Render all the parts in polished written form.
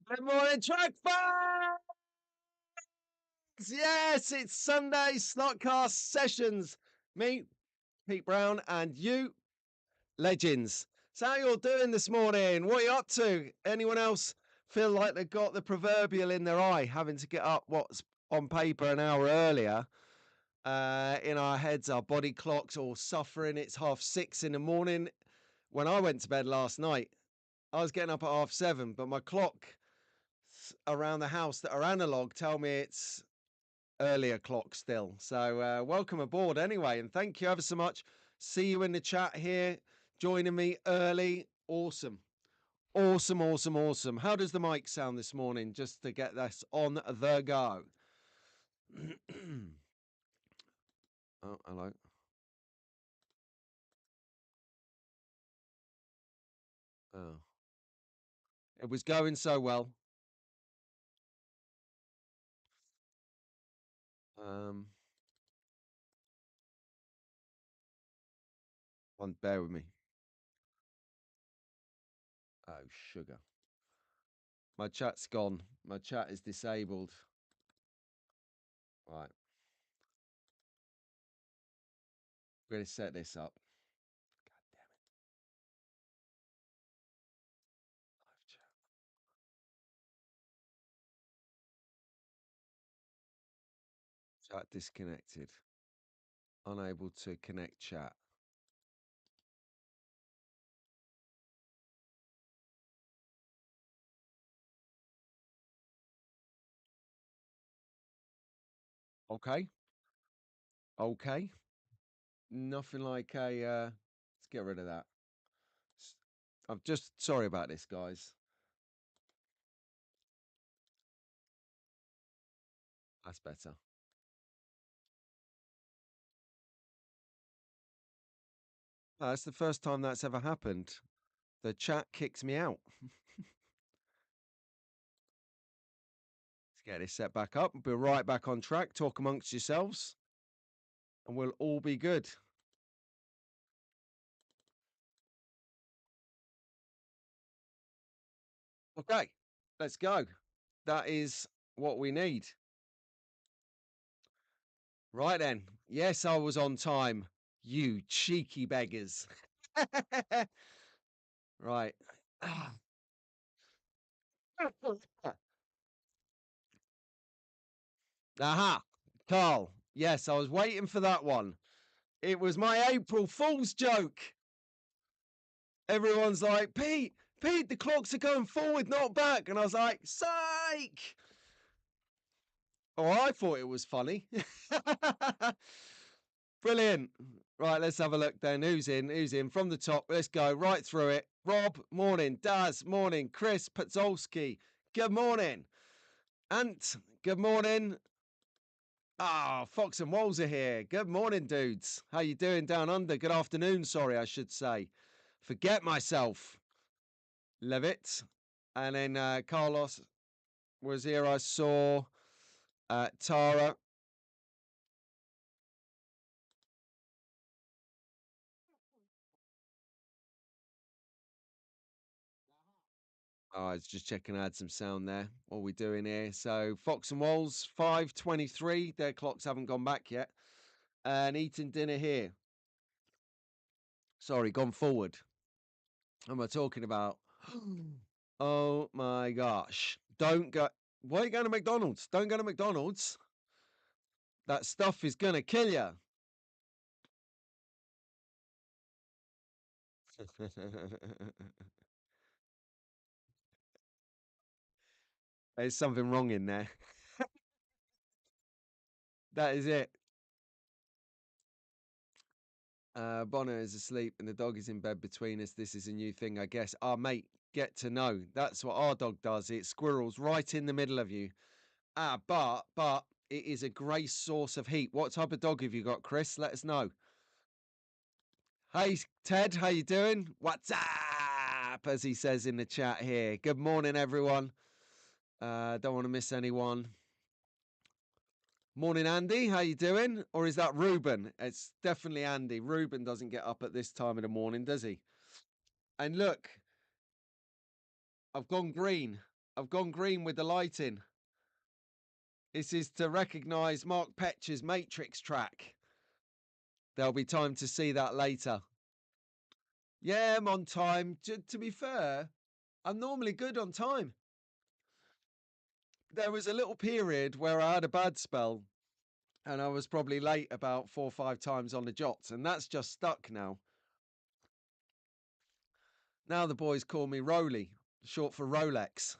Good morning, track fans! Yes, it's Sunday Snotcast sessions. Me, Pete Brown, and you, legends. So how you all doing this morning? What are you up to? Anyone else feel like they've got the proverbial in their eye, having to get up what's on paper an hour earlier? In our heads, our body clocks all suffering. It's 6:30 in the morning. When I went to bed last night, I was getting up at 7:30, but my clock around the house that are analog tell me it's earlier clock still. So welcome aboard anyway, and thank you ever so much. See you in the chat here, joining me early. Awesome. Awesome, awesome, awesome. How does the mic sound this morning, just to get this on the go? Oh, hello. Oh, it was going so well. Um, One, bear with me. Oh, sugar. My chat's gone. My chat is disabled. Right, we're going to set this up. God damn it. Live chat. Chat disconnected. Unable to connect chat. Okay. Okay. Nothing like a. Let's get rid of that. I'm just sorry about this, guys. That's better. That's the first time that's ever happened. The chat kicks me out. Let's get this set back up. We'll be right back on track. Talk amongst yourselves, and we'll all be good. Okay, let's go. That is what we need. Right then. Yes, I was on time. You cheeky beggars. Right. Aha. Carl. Yes, I was waiting for that one. It was my April Fool's joke. Everyone's like, Pete, the clocks are going forward, not back. And I was like, psych. Oh, I thought it was funny. Brilliant. Right, let's have a look then. Who's in? Who's in? From the top, let's go right through it. Rob, morning. Daz, morning. Chris Patzolski, good morning. Ant, good morning. Ah, Fox and Walls are here. Good morning, dudes. How you doing down under? Good afternoon, sorry, I should say. Forget myself. Levitt. And then Carlos was here. I saw Tara. Oh, I was just checking I had some sound there. What are we doing here? So Fox and Walls, 5:23. Their clocks haven't gone back yet. And eating dinner here. Sorry, gone forward. What am I talking about? Oh my gosh. Don't go. Why are you going to McDonald's? Don't go to McDonald's. That stuff is going to kill you. There's something wrong in there. That is it. Bonner is asleep and the dog is in bed between us. This is a new thing, I guess. Our mate, get to know. That's what our dog does. It squirrels right in the middle of you. But it is a great source of heat. What type of dog have you got, Chris? Let us know. Hey Ted, how you doing? What's up? As he says in the chat here. Good morning, everyone. Don't want to miss anyone. Morning, Andy. How you doing? Or is that Ruben? It's definitely Andy. Ruben doesn't get up at this time of the morning, does he? And look, I've gone green. I've gone green with the lighting. This is to recognise Mark Petch's Matrix track. There'll be time to see that later. Yeah, I'm on time. To be fair, I'm normally good on time. There was a little period where I had a bad spell and I was probably late about 4 or 5 times on the jots, and that's just stuck now. Now the boys call me Roly, short for Rolex.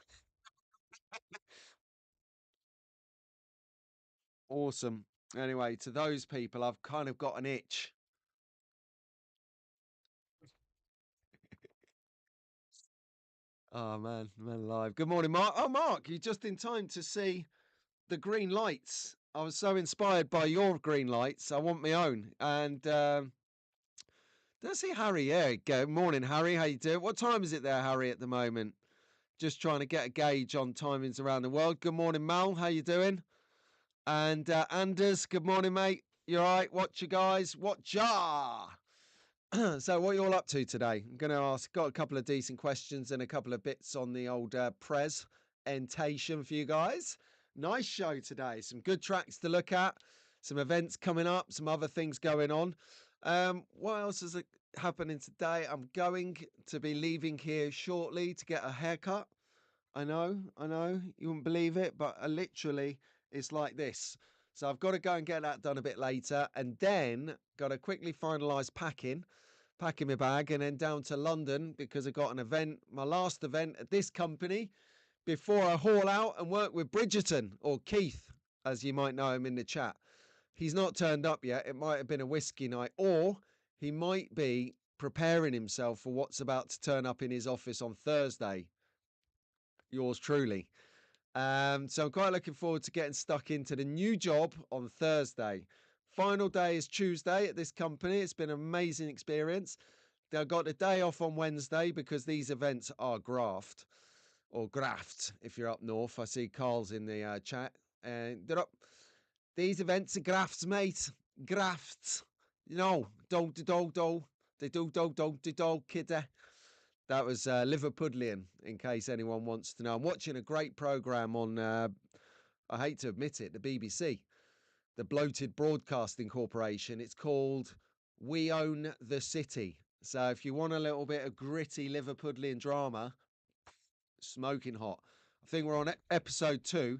Awesome. Anyway, to those people, I've kind of got an itch. Oh man, man alive. Good morning, Mark. Oh, Mark, you're just in time to see the green lights. I was so inspired by your green lights. I want my own. And did I see Harry? Yeah, go. Morning, Harry. How you doing? What time is it there, Harry, at the moment? Just trying to get a gauge on timings around the world. Good morning, Mal. How you doing? And Anders, good morning, mate. You all right? Watch you guys. Watch ya. So, what are you all up to today? I'm going to ask, got a couple of decent questions and a couple of bits on the old presentation for you guys. Nice show today. Some good tracks to look at, some events coming up, some other things going on. What else is happening today? I'm going to be leaving here shortly to get a haircut. I know, you wouldn't believe it, but literally it's like this. So I've got to go and get that done a bit later, and then got to quickly finalise packing my bag, and then down to London because I got an event, my last event at this company, before I haul out and work with Bridgerton, or Keith, as you might know him in the chat. He's not turned up yet. It might have been a whiskey night, or he might be preparing himself for what's about to turn up in his office on Thursday. Yours truly. So I'm quite looking forward to getting stuck into the new job on Thursday. Final day is Tuesday at this company. It's been an amazing experience. I got the day off on Wednesday because these events are graft or graft if you're up north. I see Carl's in the chat. And they're up. These events are grafts, mate. Grafts. You know, do. They do, kidder. That was Liverpudlian, in case anyone wants to know. I'm watching a great programme on, I hate to admit it, the BBC, the bloated broadcasting corporation. It's called We Own the City. So if you want a little bit of gritty Liverpudlian drama, smoking hot. I think we're on episode 2,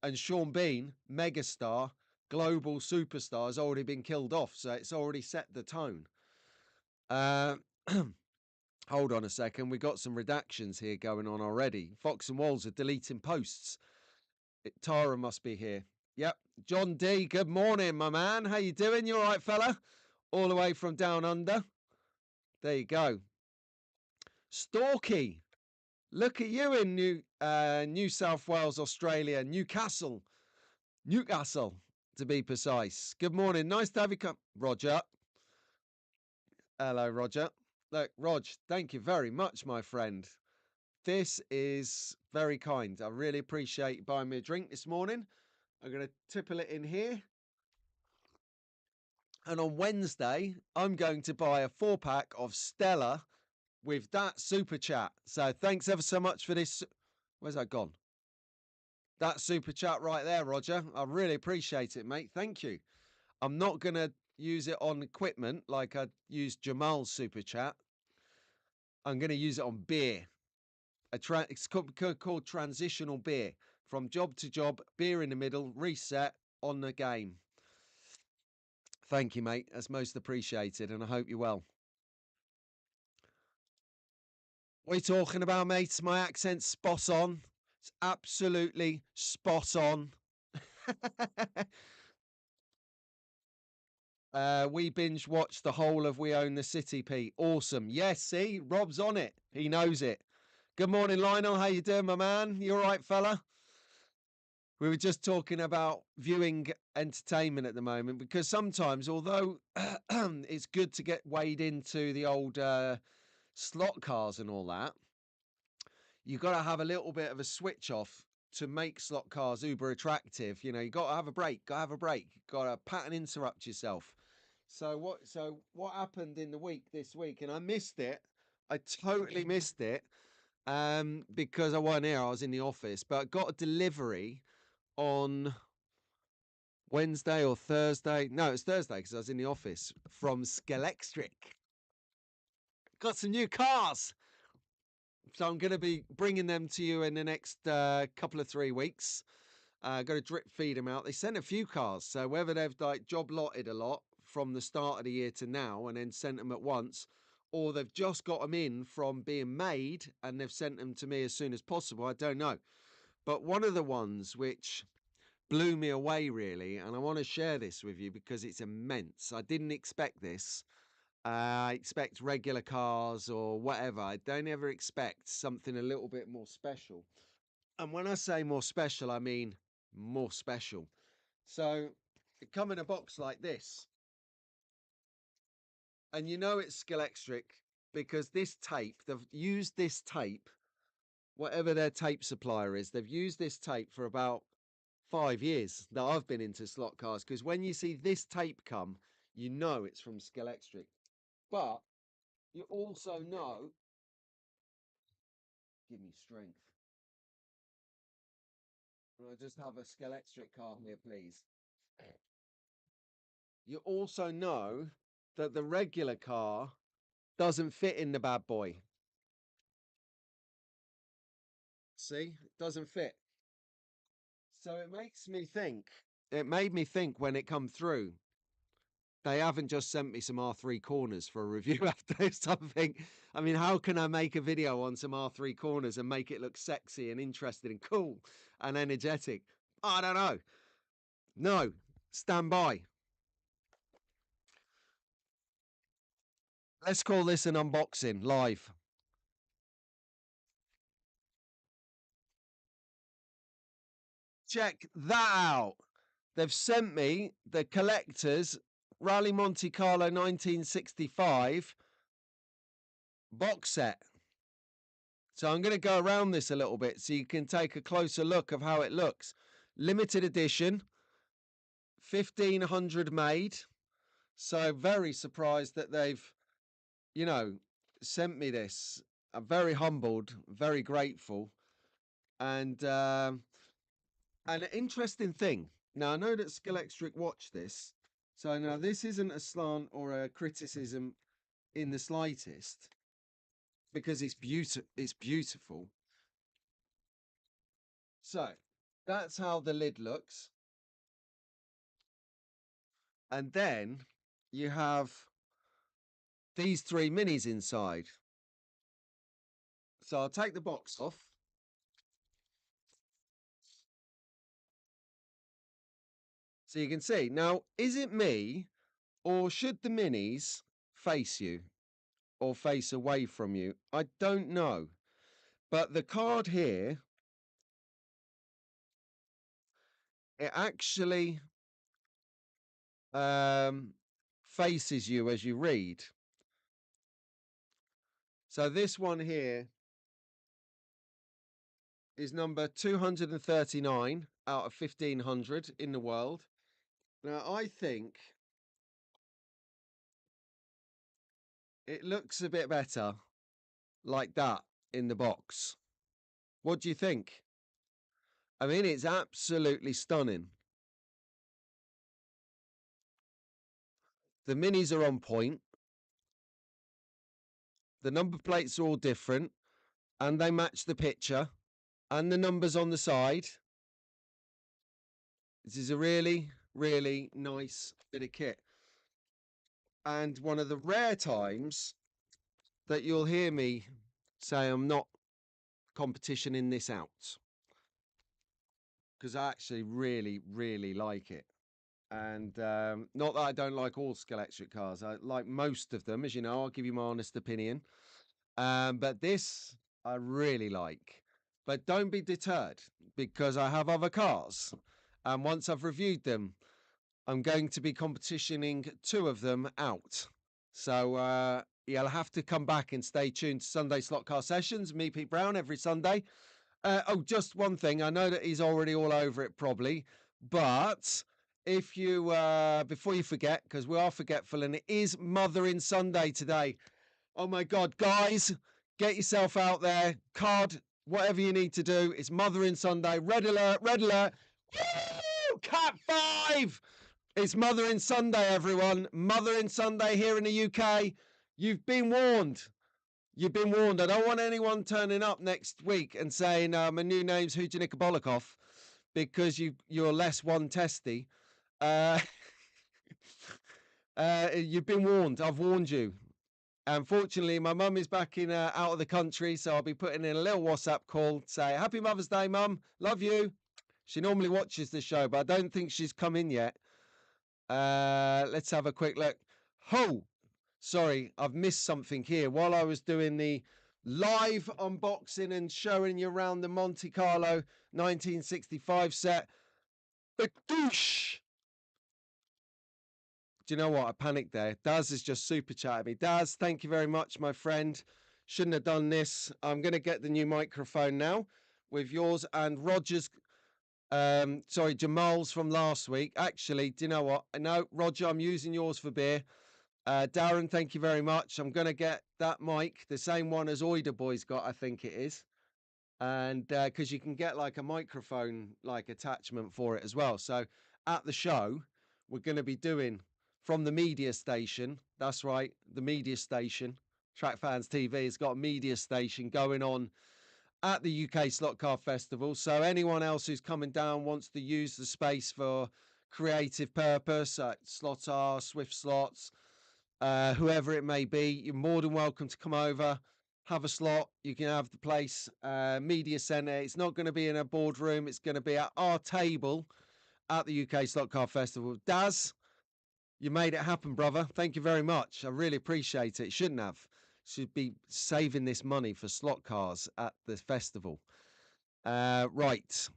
and Sean Bean, megastar, global superstar, has already been killed off. So it's already set the tone. Hold on a second. We've got some redactions here going on already. Fox and Walls are deleting posts. Tara must be here. Yep. John D, good morning, my man. How you doing? You all right, fella? All the way from down under. There you go. Storky, look at you in New South Wales, Australia. Newcastle, to be precise. Good morning. Nice to have you come. Roger. Hello, Roger. Look, Rog, thank you very much, my friend. This is very kind. I really appreciate you buying me a drink this morning. I'm going to tipple it in here. And on Wednesday, I'm going to buy a 4-pack of Stella with that super chat. So thanks ever so much for this. Where's that gone? That super chat right there, Roger. I really appreciate it, mate. Thank you. I'm not going to use it on equipment like I used Jamal's super chat. I'm going to use it on beer. It's called transitional beer. From job to job, beer in the middle, reset on the game. Thank you, mate. That's most appreciated, and I hope you're well. What are you talking about, mate? My accent's spot on. It's absolutely spot on. We binge watched the whole of We Own the City, Pete. Awesome. Yes, see, Rob's on it. He knows it. Good morning, Lionel. How you doing, my man? You all right, fella? We were just talking about viewing entertainment at the moment, because sometimes, although it's good to get weighed into the old slot cars and all that, you've got to have a little bit of a switch off to make slot cars uber attractive. You know, you got to have a break. Got to pattern interrupt yourself. So what happened in the week this week? And I missed it. I totally missed it. because I wasn't here. I was in the office, but I got a delivery on Wednesday or Thursday. No, it was Thursday because I was in the office from Scalextric. Got some new cars. So I'm going to be bringing them to you in the next couple of 3 weeks. Got to drip feed them out. They sent a few cars. So whether they've like job lotted a lot from the start of the year to now and then sent them at once, or they've just got them in from being made and they've sent them to me as soon as possible, I don't know. But one of the ones which blew me away really, and I want to share this with you because it's immense. I didn't expect this. I expect regular cars or whatever. I don't ever expect something a little bit more special. And when I say more special, I mean more special. So it come in a box like this. And you know it's Scalextric because this tape, they've used this tape, whatever their tape supplier is, they've used this tape for about 5 years that I've been into slot cars. Because when you see this tape come, you know it's from Scalextric. But you also know, give me strength. I just have a Scalextric car here, please. You also know that the regular car doesn't fit in the bad boy. See, it doesn't fit. So it makes me think, it made me think when it come through, they haven't just sent me some R3 corners for a review after something. I mean, how can I make a video on some R3 corners and make it look sexy and interesting and cool and energetic? I don't know. No, stand by. Let's call this an unboxing live. Check that out. They've sent me the collector's Rally Monte Carlo 1965 box set. So I'm going to go around this a little bit so you can take a closer look of how it looks. Limited edition, 1500 made. So very surprised that they've, you know, sent me this. I'm very humbled, very grateful. And an interesting thing. Now I know that Scalextric watched this. So now this isn't a slant or a criticism in the slightest because it's beautiful. So that's how the lid looks. And then you have these 3 minis inside. So I'll take the box off. So you can see. Now, is it me or should the minis face you or face away from you? I don't know. But the card here, it actually faces you as you read. So this one here is number 239 out of 1500 in the world. Now I think it looks a bit better like that in the box. What do you think? I mean, it's absolutely stunning. The minis are on point. The number plates are all different and they match the picture and the numbers on the side. This is a really, really nice bit of kit. And one of the rare times that you'll hear me say I'm not competitioning this out. Because I actually really, really like it. And not that I don't like all Scalextric cars. I like most of them, as you know. I'll give you my honest opinion. But this I really like. But don't be deterred because I have other cars. And once I've reviewed them, I'm going to be competitioning 2 of them out. So you'll have to come back and stay tuned to Sunday Slot Car Sessions. Me, Pete Brown, every Sunday. Oh, just one thing. I know that he's already all over it probably. But if you, before you forget, because we are forgetful and it is Mothering Sunday today. Oh my God, guys, Get yourself out there. Card, whatever you need to do. It's Mothering Sunday. Red alert, red alert. Woo! Cat 5! It's Mothering Sunday, everyone. Mothering Sunday here in the UK. You've been warned. You've been warned. I don't want anyone turning up next week and saying, my new name's Huja Nikobolikov, because you're less one testy. You've been warned. I've warned you. Unfortunately, my mum is back in out of the country, so I'll be putting in a little WhatsApp call to say, Happy Mother's Day, Mum. Love you. She normally watches the show, but I don't think she's come in yet. Let's have a quick look. Oh, sorry, I've missed something here. While I was doing the live unboxing and showing you around the Monte Carlo 1965 set, the douche. Do you know what? I panicked there. Daz has just super chatted me. Daz, thank you very much, my friend. Shouldn't have done this. I'm going to get the new microphone now with yours and Roger's. Sorry, Jamal's from last week. Actually, do you know what? No, Roger, I'm using yours for beer. Darren, thank you very much. I'm going to get that mic, the same one as Oida Boy's got, I think it is. And because you can get like a microphone like attachment for it as well. So at the show, we're going to be doing from the media station. That's right, the media station. Track Fans TV has got a media station going on at the UK Slot Car Festival. So anyone else who's coming down wants to use the space for creative purpose, Slot R, Swift Slots, whoever it may be, you're more than welcome to come over, have a slot. You can have the place, media centre. It's not going to be in a boardroom. It's going to be at our table at the UK Slot Car Festival. Daz, you made it happen, brother. Thank you very much. I really appreciate it. Shouldn't have. Should be saving this money for slot cars at the festival. Right.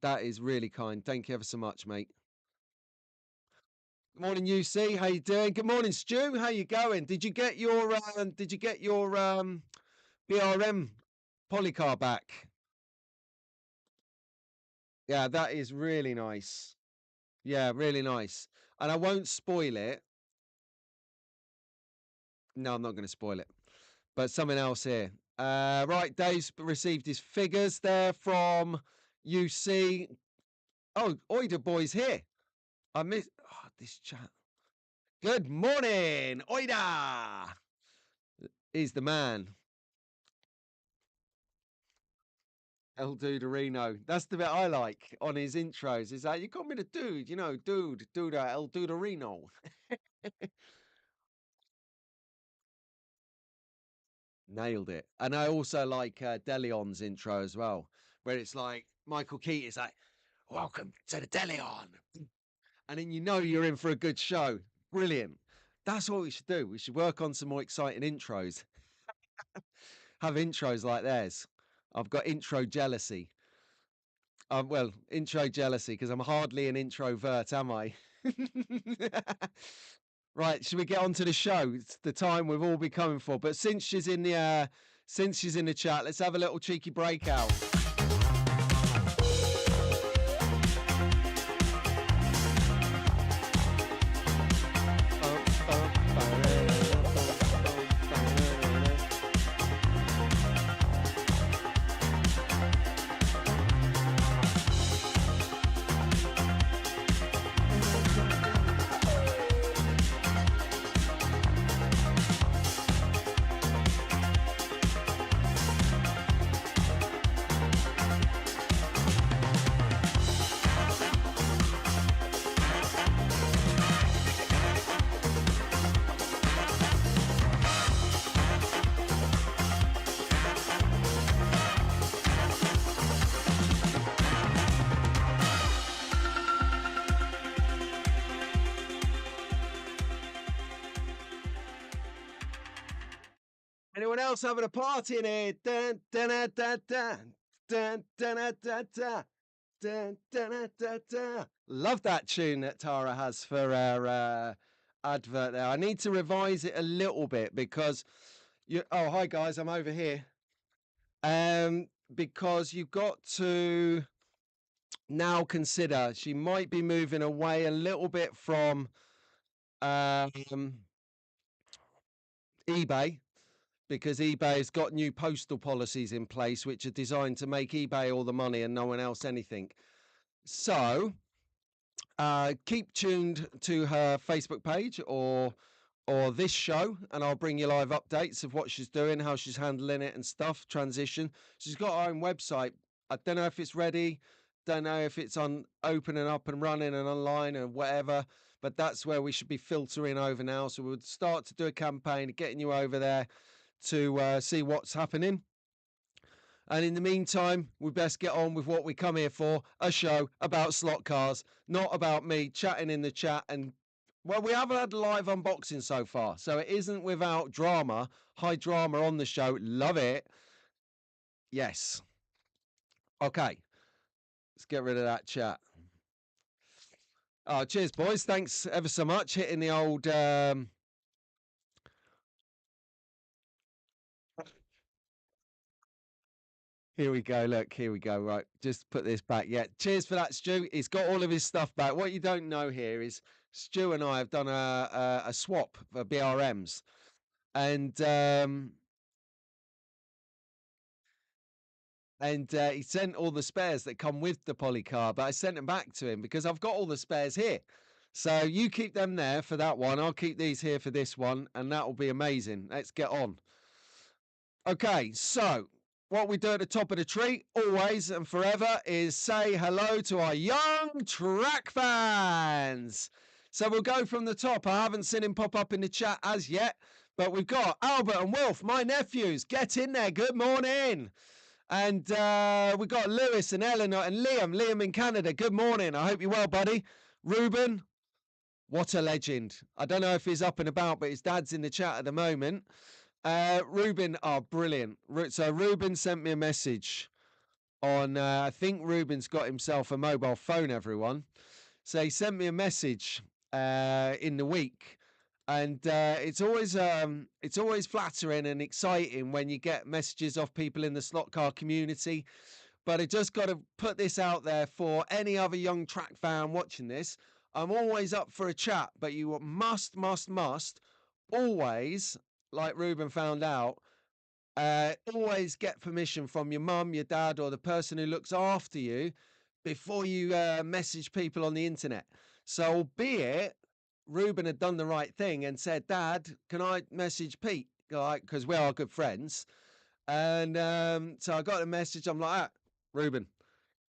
That is really kind. Thank you ever so much, mate. Good morning, UC. How you doing? Good morning, Stu. How you going? Did you get your BRM polycar back? Yeah, that is really nice. Yeah, really nice. And I won't spoil it. No, I'm not going to spoil it. But something else here. Right, Dave's received his figures there from UC. Oh, Oida Boy's here. I miss this chat. Good morning, Oida. He's the man. El Duderino. That's the bit I like on his intros. Is that you call me the dude, you know, dude, El Duderino. Nailed it. And I also like Delion's intro as well, where it's like Michael Keaton is like, welcome to the Delion. And then you know you're in for a good show. Brilliant. That's what we should do. We should work on some more exciting intros. Have intros like theirs. I've got intro jealousy. Well, intro jealousy because I'm hardly an introvert, am I? Right, should we get on to the show? It's the time we've all been coming for. But since she's in the chat, let's have a little cheeky breakout. Anyone else having a party in here? Dun, dun, dun, dun, dun, dun, dun, dun, dun, dun, dun, dun, dun, dun. Love that tune that Tara has for our advert there. I need to revise it a little bit because you. Oh, hi guys, I'm over here. Because you've got to now consider she might be moving away a little bit from eBay. because eBay's got new postal policies in place which are designed to make eBay all the money and no one else anything. So keep tuned to her Facebook page or this show, and I'll bring you live updates of what she's doing, how she's handling it and stuff. Transition. She's got her own website. I don't know if it's ready. Don't know if it's on open and up and running and online or whatever. But that's where we should be filtering over now. So we'll start to do a campaign of getting you over there to see what's happening. And in the meantime, we best get on with what we come here for, a show about slot cars, not about me chatting in the chat. And, well, we haven't had live unboxing so far, so it isn't without drama, high drama on the show. Love it. Yes. Okay. Let's get rid of that chat. Oh, cheers, boys. Thanks ever so much. Hitting the old... Here we go. Look, here we go. Right, just put this back. Yeah, cheers for that, Stu. He's got all of his stuff back. What you don't know here is Stu and I have done a swap for BRMs, and he sent all the spares that come with the poly car, but I sent them back to him because I've got all the spares here. So you keep them there for that one. I'll keep these here for this one, and that will be amazing. Let's get on. Okay, so what we do at the top of the tree, always and forever, is say hello to our young track fans. So we'll go from the top. I haven't seen him pop up in the chat as yet, but we've got Albert and Wilf, my nephews. Get in there. Good morning. And we've got Lewis and Eleanor and Liam. Liam in Canada. Good morning. I hope you're well, buddy. Ruben, what a legend. I don't know if he's up and about, but his dad's in the chat at the moment. Ruben, brilliant. So Ruben sent me a message on, I think Ruben's got himself a mobile phone, everyone. So he sent me a message in the week, and it's always flattering and exciting when you get messages off people in the slot car community. But I just got to put this out there for any other young track fan watching this. I'm always up for a chat, but you must always, like Ruben found out, always get permission from your mum, your dad, or the person who looks after you before you message people on the internet. So, albeit Ruben had done the right thing and said, Dad, can I message Pete? Because we are good friends. And so I got a message. I'm like, Ruben,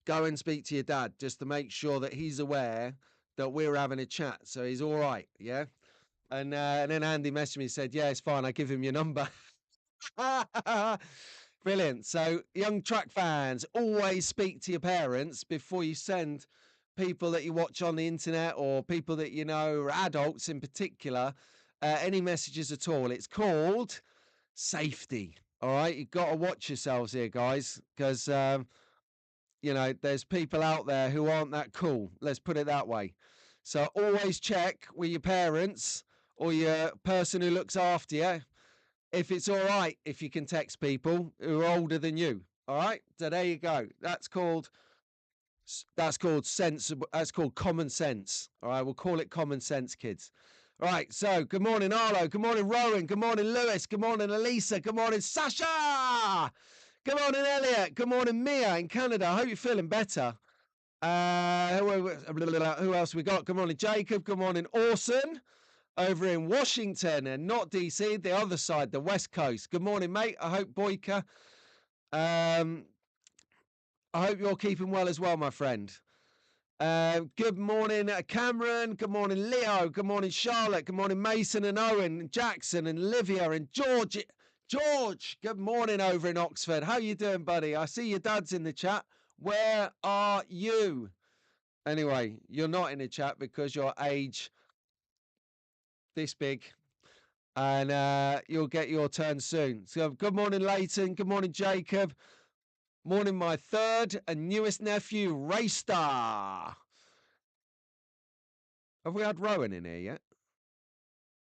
go and speak to your dad just to make sure that he's aware that we're having a chat. So he's all right. Yeah. And then Andy messaged me and said, yeah, it's fine. I give him your number. Brilliant. So young track fans, always speak to your parents before you send people that you watch on the internet or people that you know, or adults in particular, any messages at all. It's called safety. All right. You've got to watch yourselves here, guys, because, you know, there's people out there who aren't that cool. Let's put it that way. So always check with your parents or your person who looks after you if it's all right if you can text people who are older than you. All right. So there you go. That's called sensible. That's called common sense. All right. We'll call it common sense, kids. All right. So good morning, Arlo. Good morning, Rowan. Good morning, Lewis. Good morning, Elisa. Good morning, Sasha. Good morning, Elliot. Good morning, Mia in Canada. I hope you're feeling better. Who else we got? Good morning, Jacob. Good morning, Orson, over in Washington and not DC, the other side, the West Coast. Good morning, mate. I hope Boyka. I hope you're keeping well as well, my friend. Good morning, Cameron. Good morning, Leo. Good morning, Charlotte. Good morning, Mason and Owen, and Jackson and Livia and George. George, good morning over in Oxford. How you doing, buddy? I see your dad's in the chat. Where are you? Anyway, you're not in the chat because you're age this big, and you'll get your turn soon. So good morning, Leighton. Good morning, Jacob. Morning, my third and newest nephew, Raystar. Have we had Rowan in here yet?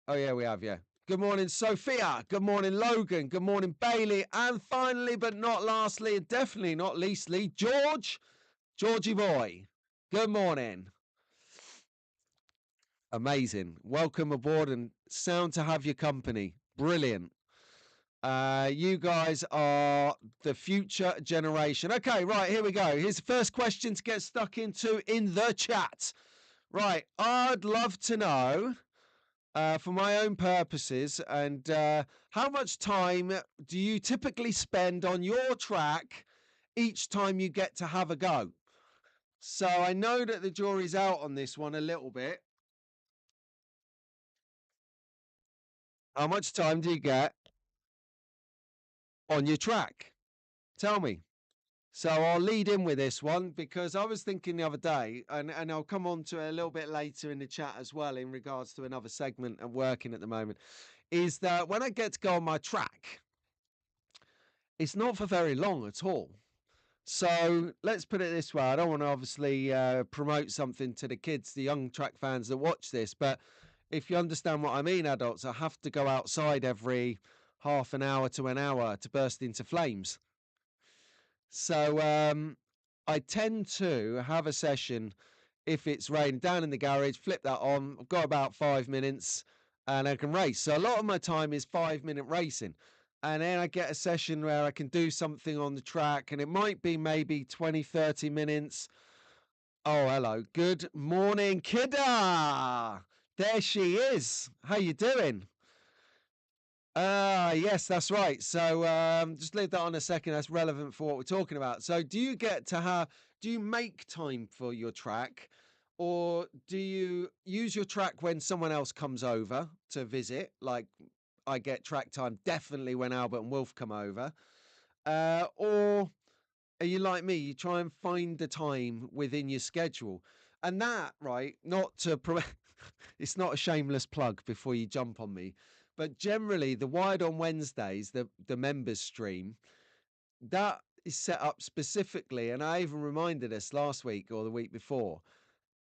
Oh, yeah, we have, yeah. Good morning, Sophia. Good morning, Logan. Good morning, Bailey. And finally, but not lastly, and definitely not leastly, Georgie boy. Good morning. Amazing. Welcome aboard and sound to have your company. Brilliant. You guys are the future generation. Okay, right, here we go. Here's the first question to get stuck into in the chat. Right, I'd love to know, for my own purposes, and how much time do you typically spend on your track each time you get to have a go? So I know that the jury's out on this one a little bit. How much time do you get on your track? Tell me. So I'll lead in with this one because I was thinking the other day, and I'll come on to it a little bit later in the chat as well in regards to another segment I'm working at the moment, is that when I get to go on my track, it's not for very long at all. So let's put it this way. I don't want to obviously promote something to the kids, the young track fans that watch this, but if you understand what I mean, adults, I have to go outside every half an hour to an hour to burst into flames. So I tend to have a session if it's raining down in the garage, flip that on. I've got about 5 minutes and I can race. So a lot of my time is 5 minute racing. And then I get a session where I can do something on the track and it might be maybe 20, 30 minutes. Oh, hello. Good morning, Kidda. There she is. How you doing? Yes, that's right. So just leave that on a second. That's relevant for what we're talking about. So do you make time for your track, or do you use your track when someone else comes over to visit? Like I get track time definitely when Albert and Wolf come over. Or are you like me? You try and find the time within your schedule. And that, right, not to it's not a shameless plug before you jump on me, but generally the Wired on Wednesdays, the members stream, that is set up specifically, and I even reminded us last week or the week before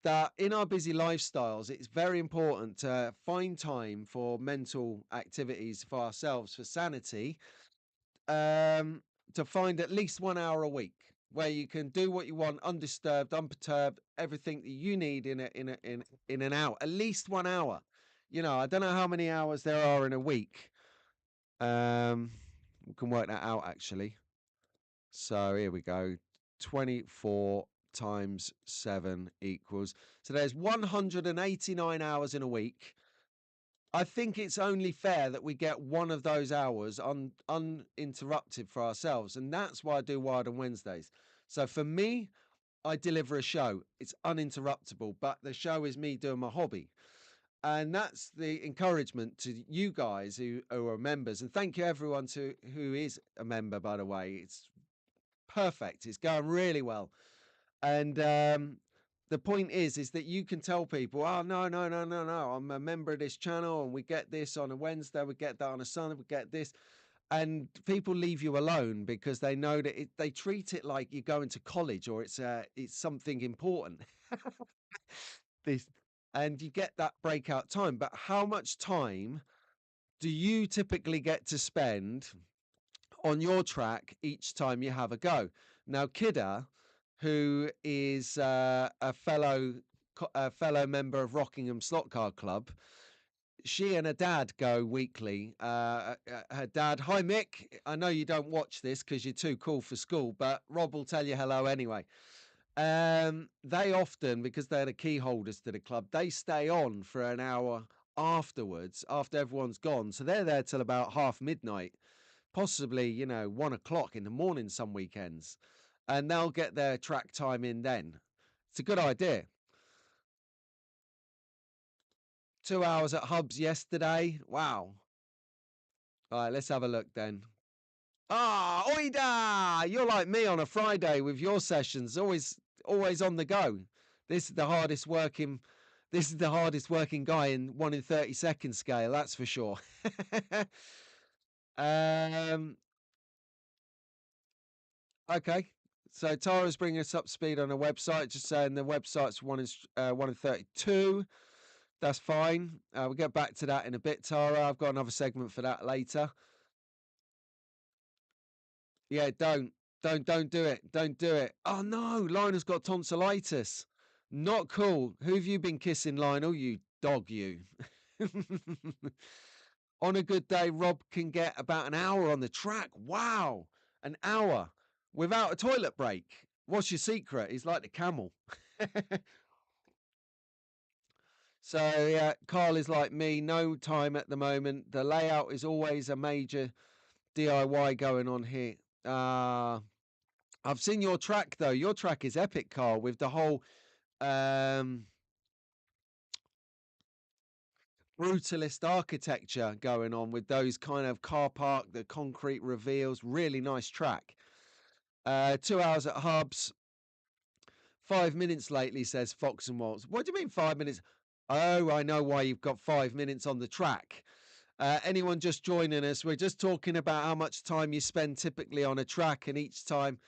that in our busy lifestyles, it's very important to find time for mental activities for ourselves, for sanity, um, to find at least 1 hour a week where you can do what you want, undisturbed, unperturbed, everything that you need in an hour, at least 1 hour. You know, I don't know how many hours there are in a week. We can work that out actually. So here we go. 24 times 7 equals. So there's 189 hours in a week. I think it's only fair that we get one of those hours uninterrupted for ourselves. And that's why I do Wired on Wednesdays. So for me, I deliver a show. It's uninterruptible, but the show is me doing my hobby. And that's the encouragement to you guys who are members. And thank you everyone who is a member, by the way. It's perfect. It's going really well. And the point is that you can tell people, oh, no, no, no, no, no. I'm a member of this channel and we get this on a Wednesday. We get that on a Sunday. We get this. And people leave you alone because they know that they treat it like you're going to college or it's something important. This, and you get that breakout time. But how much time do you typically get to spend on your track each time you have a go? Now, Kidda, who is a fellow member of Rockingham Slot Car Club, she and her dad go weekly. Her dad, hi Mick, I know you don't watch this because you're too cool for school, but Rob will tell you hello anyway. They often, because they're the key holders to the club, they stay on for an hour afterwards, after everyone's gone. So they're there till about half midnight, possibly, 1 o'clock in the morning some weekends. And they'll get their track time in then. It's a good idea. 2 hours at Hubs yesterday. Wow. All right, let's have a look then. Ah, oida! You're like me on a Friday with your sessions, always on the go. This is the hardest working guy in 1 in 30 second scale, that's for sure. Okay. So Tara's bringing us up to speed on a website, just saying the website's 1 in 32. That's fine. We'll get back to that in a bit, Tara. I've got another segment for that later. Yeah, don't do it. Don't do it. Oh no, Lionel's got tonsillitis. Not cool. Who have you been kissing, Lionel? You dog, you. On a good day, Rob can get about an hour on the track. Wow, an hour without a toilet break. What's your secret? He's like the camel. So yeah, Carl is like me, no time at the moment. The layout is always a major DIY going on here. I've seen your track though. Your track is epic, Carl, with the whole brutalist architecture going on with those kind of car park, the concrete reveals. Really nice track. 2 hours at Hubs. 5 minutes lately, says Fox and Waltz. What do you mean 5 minutes? Oh, I know why you've got 5 minutes on the track. Anyone just joining us, we're just talking about how much time you spend typically on a track, and each time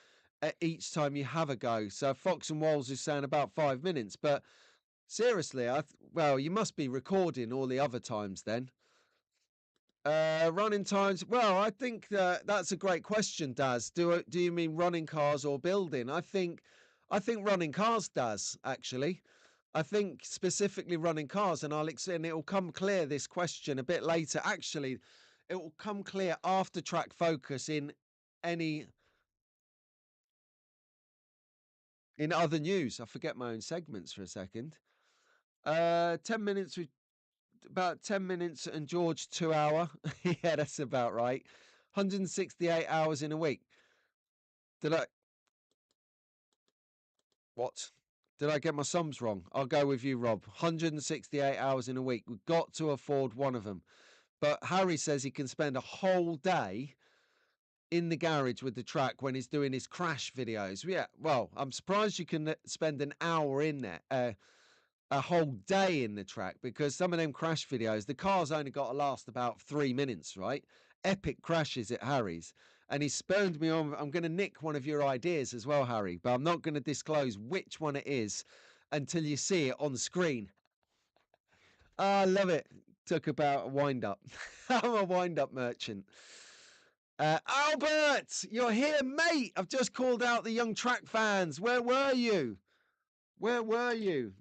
you have a go. So Fox and Walls is saying about 5 minutes, but seriously, well, you must be recording all the other times then. Running times. Well, I think that's a great question, Daz. Do you mean running cars or building? I think running cars does actually. I think specifically running cars, and and it will come clear this question a bit later. Actually, it will come clear after Track Focus in other news. I forget my own segments for a second. 10 minutes with about 10 minutes and George 2 hour. Yeah, that's about right. 168 hours in a week. What? Did I get my sums wrong? I'll go with you, Rob. 168 hours in a week. We've got to afford one of them. But Harry says he can spend a whole day in the garage with the track when he's doing his crash videos. Yeah, well, I'm surprised you can spend an hour in there, a whole day in the track, because some of them crash videos, the car's only got to last about 3 minutes, right? Epic crashes at Harry's. And he spurned me on. I'm going to nick one of your ideas as well, Harry, but I'm not going to disclose which one it is until you see it on screen. I love it. Took about a wind up. I'm a wind up merchant. Albert, you're here, mate. I've just called out the young track fans. Where were you? Where were you?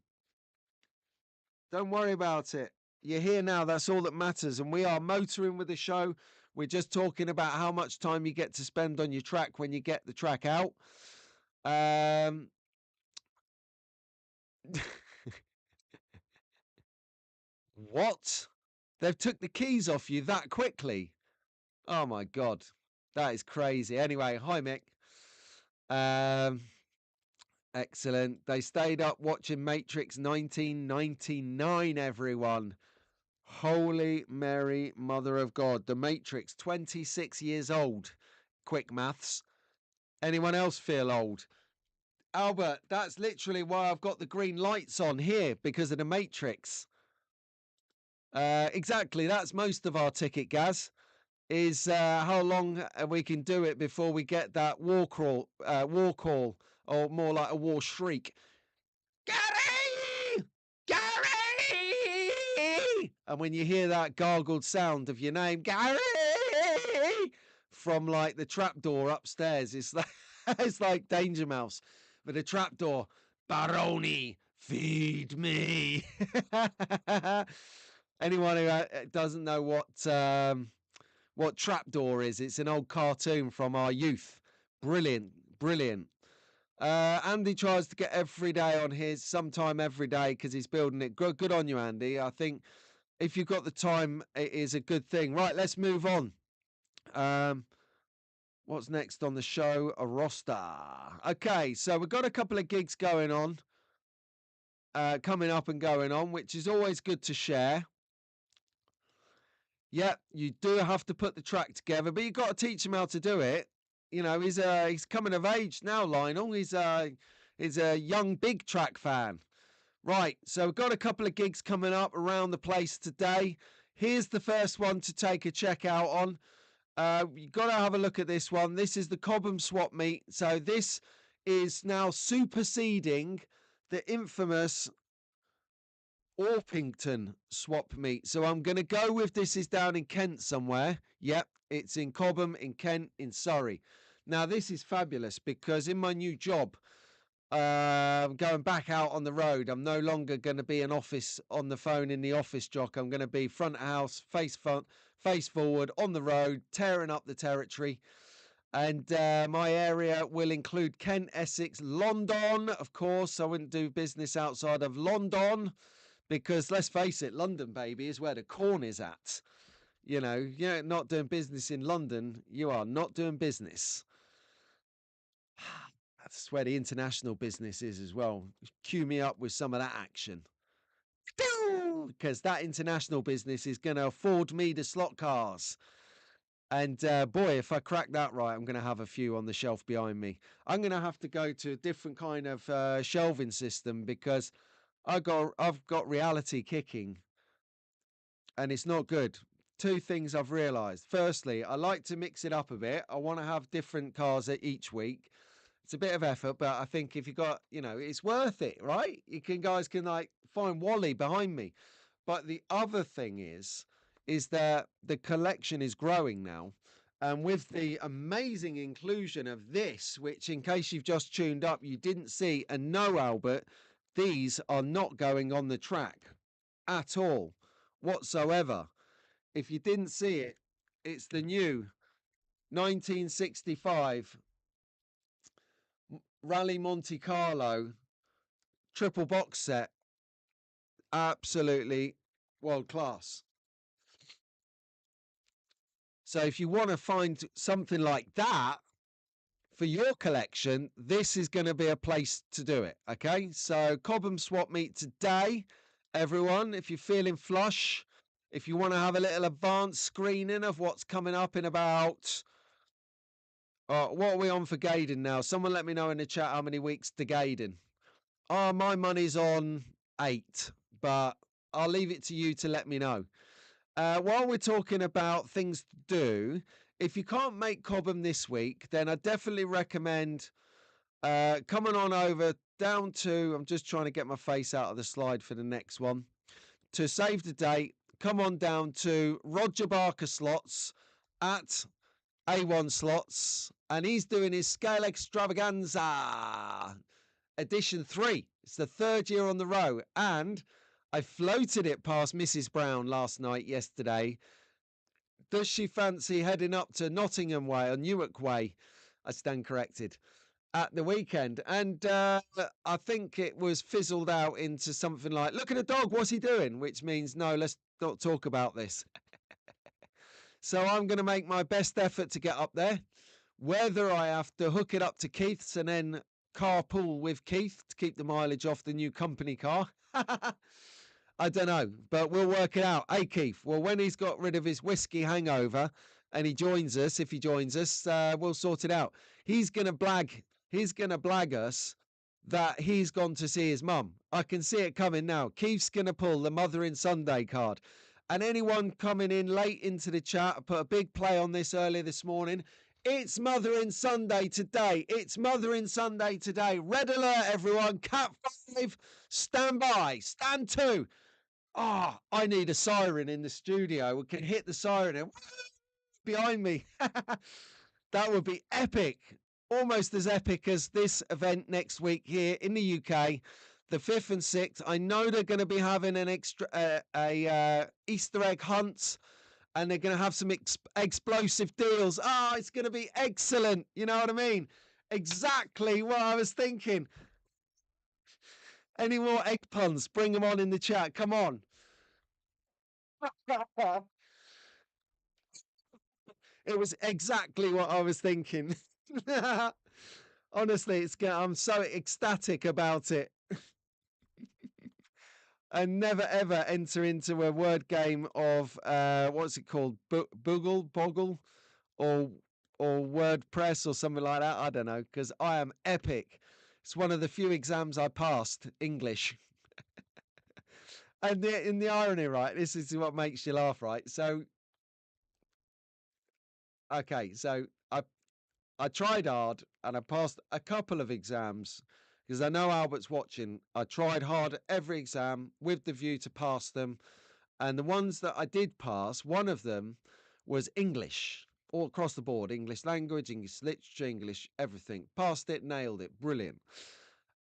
Don't worry about it. You're here now. That's all that matters. And we are motoring with the show. We're just talking about how much time you get to spend on your track when you get the track out. What? They've took the keys off you that quickly? Oh my God. That is crazy. Anyway, hi, Mick. Excellent. They stayed up watching Matrix 1999, everyone. Holy Mary, Mother of God. The Matrix, 26 years old. Quick maths. Anyone else feel old? Albert, that's literally why I've got the green lights on here, because of the Matrix. Exactly. That's most of our ticket, Gaz. Is how long we can do it before we get that war call, or more like a war shriek. Gary! Gary! And when you hear that gargled sound of your name, Gary, from like the trapdoor upstairs, it's like it's like Danger Mouse, but a trapdoor. Baroni, feed me. Anyone who doesn't know what trapdoor is, it's an old cartoon from our youth. Brilliant, brilliant. Andy tries to get every day on his, sometime every day, because he's building it. Good on you, Andy. I think if you've got the time, it is a good thing. Right, let's move on. What's next on the show? A roster. Okay, so we've got a couple of gigs going on, coming up and going on, which is always good to share. Yeah, you do have to put the track together, but you've got to teach him how to do it. You know, he's coming of age now, Lionel. He's a young big track fan. Right, so we've got a couple of gigs coming up around the place today. Here's the first one to take a check out on. You've got to have a look at this one. This is the Cobham Swap Meet. So this is now superseding the infamous Orpington Swap Meet. So I'm going to go with this is down in Kent somewhere. Yep, it's in Cobham, in Kent, in Surrey. Now, this is fabulous because in my new job, going back out on the road, I'm no longer going to be an office on the phone in the office jock. I'm going to be front of house, face forward on the road, tearing up the territory. And my area will include Kent, Essex, London. Of course, I wouldn't do business outside of London because, let's face it, London, baby, is where the corn is at. You're not doing business in London, you are not doing business. That's where the international business is as well. Cue me up with some of that action. Because that international business is going to afford me the slot cars. And boy, if I crack that right, I'm going to have a few on the shelf behind me. I'm going to have to go to a different kind of shelving system because I've got reality kicking, and it's not good. Two things I've realised. Firstly, I like to mix it up a bit. I want to have different cars each week. It's a bit of effort, but I think if you got, it's worth it, right? Guys can like find Wally behind me. But the other thing is that the collection is growing now. And with the amazing inclusion of this, which in case you've just tuned up, you didn't see, and no, Albert, these are not going on the track at all, whatsoever. If you didn't see it, it's the new 1965 Rally Monte Carlo triple box set. Absolutely world class. So if you want to find something like that for your collection, this is going to be a place to do it. Okay, so Cobham Swap Meet today, everyone. If you're feeling flush, if you want to have a little advanced screening of what's coming up in about, what are we on for Gaydon now? Someone let me know in the chat how many weeks to Gaydon. My money's on 8, but I'll leave it to you to let me know. While we're talking about things to do, if you can't make Cobham this week, then I definitely recommend coming on over down to, I'm just trying to get my face out of the slide for the next one, to save the date, come on down to Roger Barker Slots at A1 Slots, and he's doing his Scale Extravaganza edition 3. It's the 3rd year on the row, and I floated it past Mrs. Brown yesterday. Does she fancy heading up to Nottingham Way or Newark Way? I stand corrected. At the weekend, and I think it was fizzled out into something like, look at the dog, what's he doing? Which means, no, let's not talk about this. So I'm going to make my best effort to get up there. Whether I have to hook it up to Keith's and then carpool with Keith to keep the mileage off the new company car, I don't know, but we'll work it out. Hey, Keith, well, when he's got rid of his whiskey hangover and he joins us, if he joins us, we'll sort it out. He's going to blag us that he's gone to see his mum. I can see it coming now. Keith's going to pull the Mothering Sunday card. And anyone coming in late into the chat, I put a big play on this earlier this morning. It's Mothering Sunday today. It's Mothering Sunday today. Red alert, everyone. Cat 5, stand by. Stand 2. I need a siren in the studio. We can hit the siren behind me. That would be epic. Almost as epic as this event next week here in the UK, the 5th and 6th. I know they're going to be having an Easter egg hunt, and they're going to have some explosive deals. It's going to be excellent. You know what I mean? Exactly what I was thinking. Any more egg puns? Bring them on in the chat. Come on. It was exactly what I was thinking. Honestly, I'm so ecstatic about it. And never ever enter into a word game of what's it called, boggle, or WordPress or something like that. I don't know, because I am epic. It's one of the few exams I passed, English. And in the irony, right? This is what makes you laugh, right? So, okay, so I tried hard and I passed a couple of exams because I know Albert's watching. I tried hard at every exam with the view to pass them. And the ones that I did pass, one of them was English, all across the board. English language, English literature, English everything. Passed it, nailed it. Brilliant.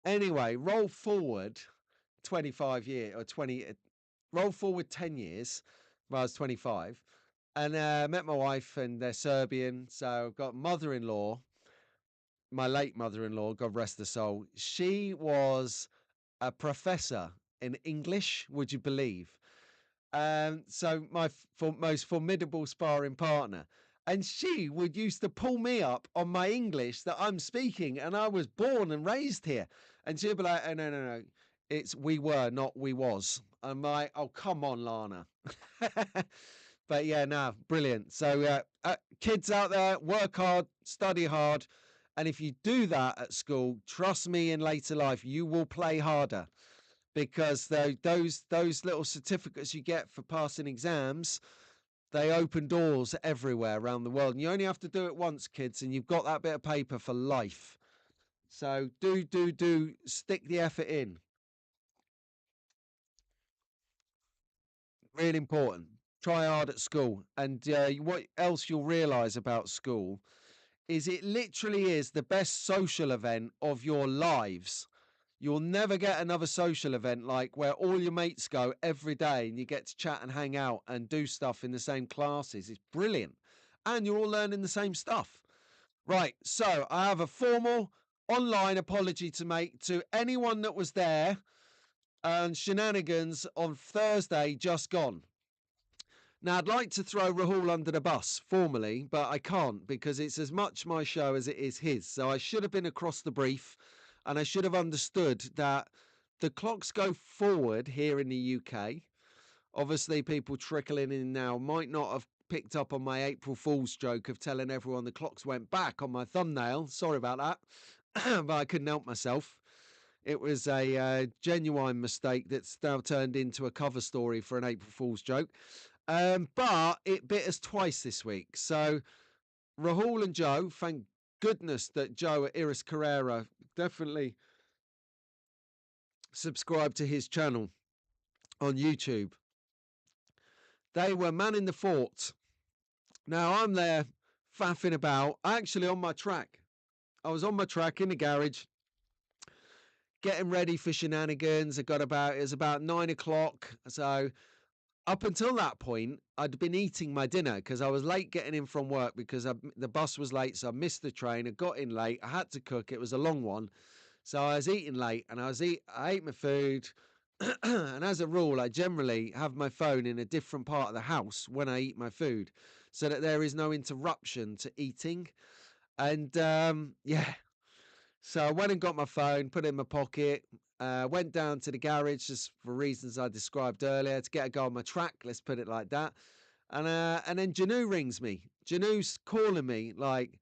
Anyway, roll forward 25 years or 20, roll forward 10 years when I was 25. and met my wife, and they're Serbian. So I've got mother-in-law, my late mother-in-law, God rest her soul. She was a professor in English, would you believe? So my most formidable sparring partner. And she would used to pull me up on my English that I'm speaking, and I was born and raised here. And she'd be like, "Oh no, no, no, it's we were, not we was." I'm like, "Oh come on, Lana." But yeah, no, brilliant. So kids out there, work hard, study hard, and if you do that at school, trust me, in later life you will play harder, because those little certificates you get for passing exams, they open doors everywhere around the world, and you only have to do it once, kids, and you've got that bit of paper for life. So do stick the effort in. Really important. Try hard at school. And what else you'll realize about school is it literally is the best social event of your lives. You'll never get another social event like where all your mates go every day and you get to chat and hang out and do stuff in the same classes. It's brilliant. And you're all learning the same stuff. Right. So I have a formal online apology to make to anyone that was there and shenanigans on Thursday just gone. Now, I'd like to throw Rahul under the bus formally, but I can't because it's as much my show as it is his. So I should have been across the brief, and I should have understood that the clocks go forward here in the UK. Obviously, people trickling in now might not have picked up on my April Fool's joke of telling everyone the clocks went back on my thumbnail. Sorry about that, but I couldn't help myself. It was a genuine mistake that's now turned into a cover story for an April Fool's joke. But it bit us twice this week. So Rahul and Joe, thank goodness that Joe at Iris Carrera definitely subscribed to his channel on YouTube. They were manning the fort. Now I'm there faffing about, actually on my track. I was on my track in the garage, getting ready for shenanigans. It was about 9 o'clock. So up until that point, I'd been eating my dinner because I was late getting in from work because the bus was late. So I missed the train. I got in late. I had to cook. It was a long one. So I was eating late and I ate my food. And as a rule, I generally have my phone in a different part of the house when I eat my food so that there is no interruption to eating. And yeah, so I went and got my phone, put it in my pocket, went down to the garage just for reasons I described earlier to get a go on my track. Let's put it like that. And then Janu rings me. Janu's calling me like,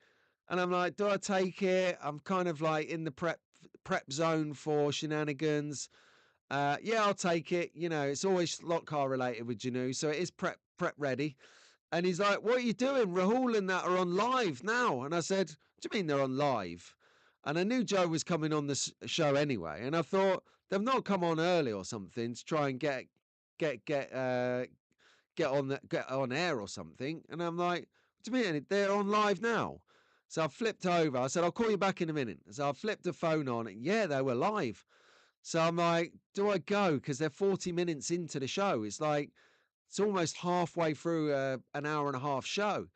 and I'm like, do I take it? I'm kind of like in the prep zone for shenanigans. Yeah, I'll take it. You know, it's always lot car related with Janu, so it is prep ready. And he's like, what are you doing? Rahul and that are on live now. And I said, do you mean they're on live? And I knew Joe was coming on the show anyway. And I thought they've not come on early or something to try and get get on air or something. And I'm like, what do you mean? They're on live now. So I flipped over. I said, I'll call you back in a minute. So I flipped the phone on. And yeah, they were live. So I'm like, do I go? Because they're 40 minutes into the show. It's almost halfway through an hour and a half show.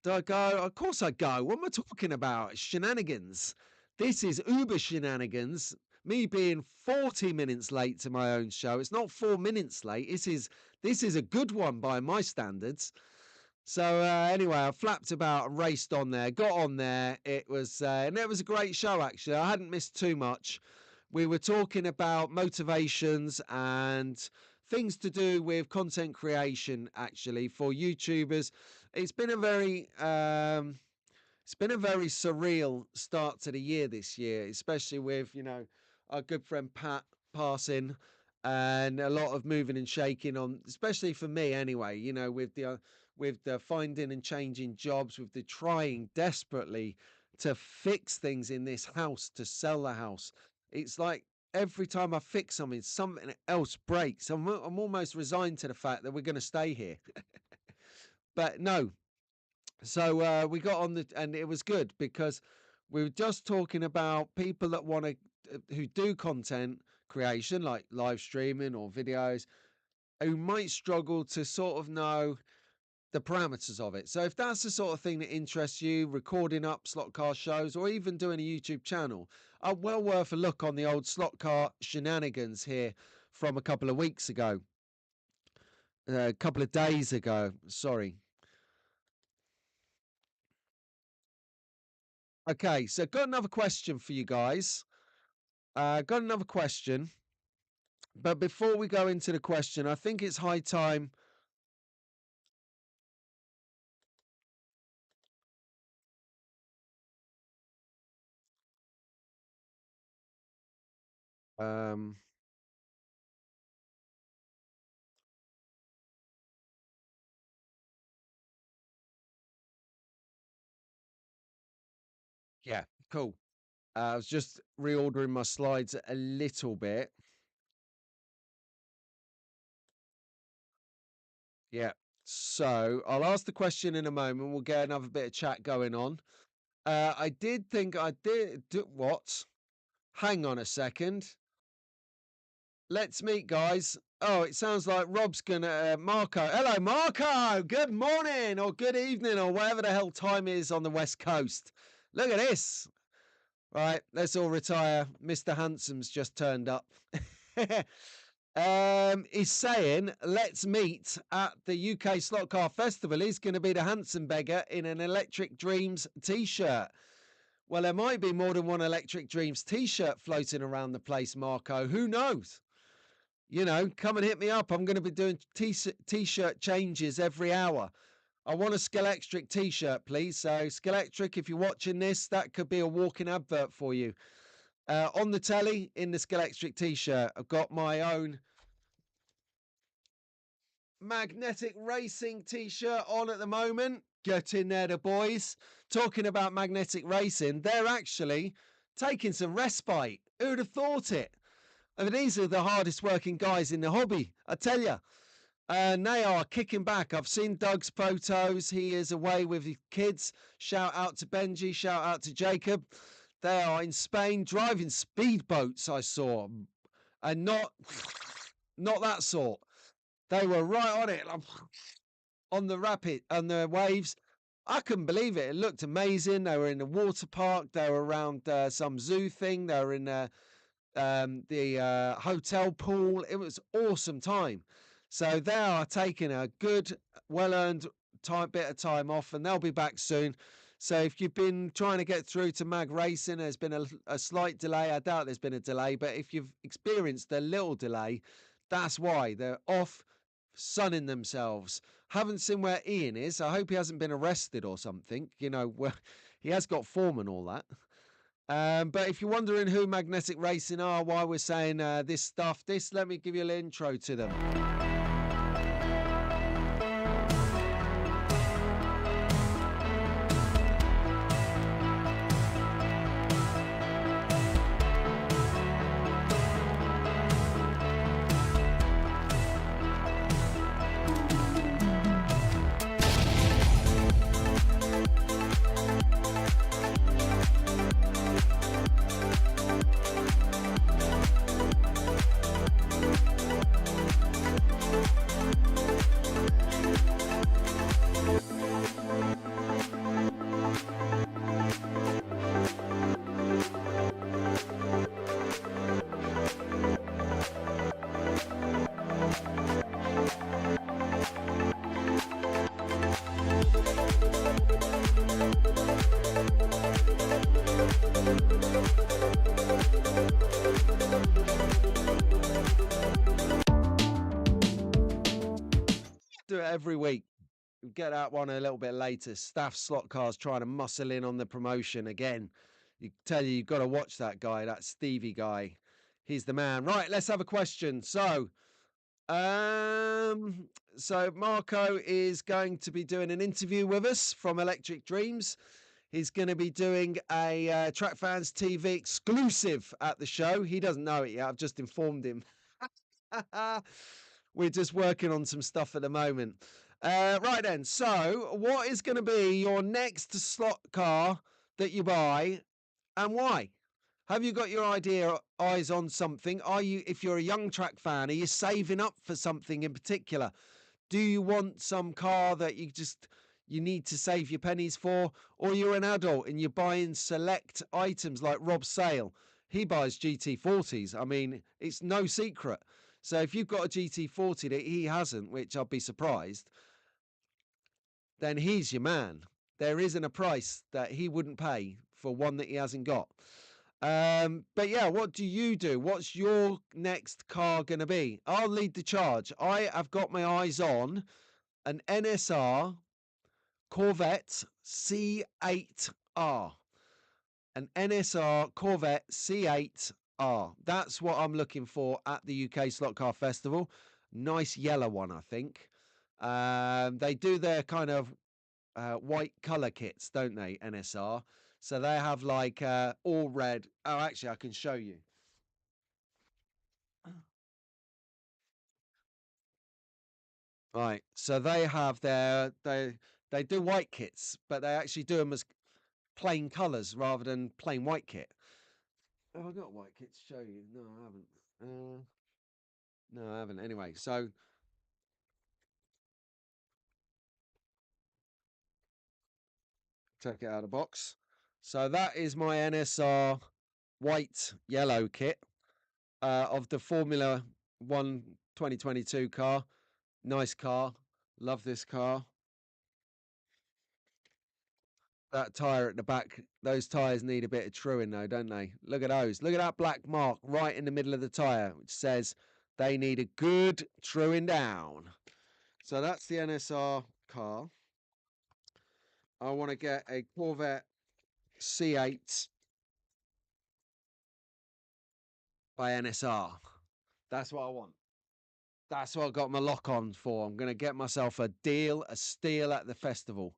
Do I go? Of course I go. What am I talking about? Shenanigans. This is uber shenanigans. Me being 40 minutes late to my own show. It's not 4 minutes late. This is a good one by my standards. So anyway, I flapped about and raced on there, got on there. And it was a great show actually. I hadn't missed too much. We were talking about motivations and things to do with content creation actually for YouTubers. It's been a very surreal start to the year this year, especially with our good friend Pat passing and a lot of moving and shaking on, especially for me anyway. With the finding and changing jobs, with the trying desperately to fix things in this house, to sell the house. It's like every time I fix something else breaks. I'm almost resigned to the fact that we're going to stay here. But no. So we got on and it was good because we were just talking about people that want to, who do content creation like live streaming or videos, who might struggle to sort of know the parameters of it. So if that's the sort of thing that interests you, recording up slot car shows or even doing a YouTube channel, well worth a look on the old slot car shenanigans here from a couple of weeks ago. A couple of days ago, sorry. Okay, so got another question for you guys. Got another question. But before we go into the question, I think it's high time. Um, yeah, cool. I was just reordering my slides a little bit. Yeah. So I'll ask the question in a moment. We'll get another bit of chat going on. I did think I did. What? Hang on a second. Let's meet, guys. Oh, it sounds like Rob's gonna. Marco. Hello, Marco. Good morning or good evening or whatever the hell time is on the West Coast. Look at this. Right, let's all retire. Mr. Handsome's just turned up. He's saying, let's meet at the UK Slot Car Festival. He's going to be the handsome beggar in an Electric Dreams t-shirt. Well, there might be more than one Electric Dreams t-shirt floating around the place, Marco. Who knows? You know, come and hit me up. I'm going to be doing t-shirt changes every hour. I want a Scalextric t-shirt, please. So Scalextric, if you're watching this, that could be a walking advert for you. On the telly, in the Scalextric t-shirt, I've got my own magnetic racing t-shirt on at the moment. Get in there, the boys. Talking about magnetic racing, they're actually taking some respite. Who'd have thought it? I mean, these are the hardest working guys in the hobby, I tell you. And they are kicking back. I've seen Doug's photos. He is away with his kids. Shout out to Benji. Shout out to Jacob. They are in Spain driving speedboats, I saw. And not that sort. They were right on it, on the waves. I couldn't believe it. It looked amazing. They were in the water park. They were around some zoo thing. They were in the hotel pool. It was awesome time. So they are taking a good, well-earned bit of time off, and they'll be back soon. So if you've been trying to get through to Mag Racing, there's been a slight delay. I doubt there's been a delay, but if you've experienced a little delay, that's why. They're off sunning themselves. Haven't seen where Ian is. I hope he hasn't been arrested or something. You know, well, he has got form and all that. But if you're wondering who Magnetic Racing are, why we're saying this stuff, let me give you an intro to them. Do it every week. Get that one a little bit later. Staff Slot Cars trying to muscle in on the promotion again. You've got to watch that guy, that Stevie guy. He's the man. Right, let's have a question. So Marco is going to be doing an interview with us from Electric Dreams. He's going to be doing a Track Fans TV exclusive at the show. He doesn't know it yet. I've just informed him. We're just working on some stuff at the moment. Right then. So what is going to be your next slot car that you buy and why? Have you got your eyes on something? Are you, if you're a young track fan, are you saving up for something in particular? Do you want some car that you need to save your pennies for, or you're an adult and you're buying select items like Rob Sale? He buys GT40s. I mean, it's no secret. So if you've got a GT40 that he hasn't, which I'd be surprised, then he's your man. There isn't a price that he wouldn't pay for one that he hasn't got. But yeah, what do you do? What's your next car going to be? I'll lead the charge. I have got my eyes on an NSR Corvette C8R. An NSR Corvette C8R. That's what I'm looking for at the UK Slot Car Festival. Nice yellow one, I think. They do their kind of white color kits, don't they? NSR. So they have like all red. Oh, actually, I can show you. Right. So they have they do white kits, but they actually do them as plain colors rather than plain white kit. Oh, I've got a white kit to show you. No, I haven't. No, I haven't. Anyway, so take it out of the box. So that is my NSR white yellow kit of the Formula One 2022 car. Nice car. Love this car. That tyre at the back, those tyres need a bit of truing though, don't they? Look at those. Look at that black mark right in the middle of the tyre, which says they need a good truing down. So that's the NSR car. I want to get a Corvette C8 by NSR. That's what I want. That's what I got my lock on for. I'm going to get myself a deal, a steal at the festival.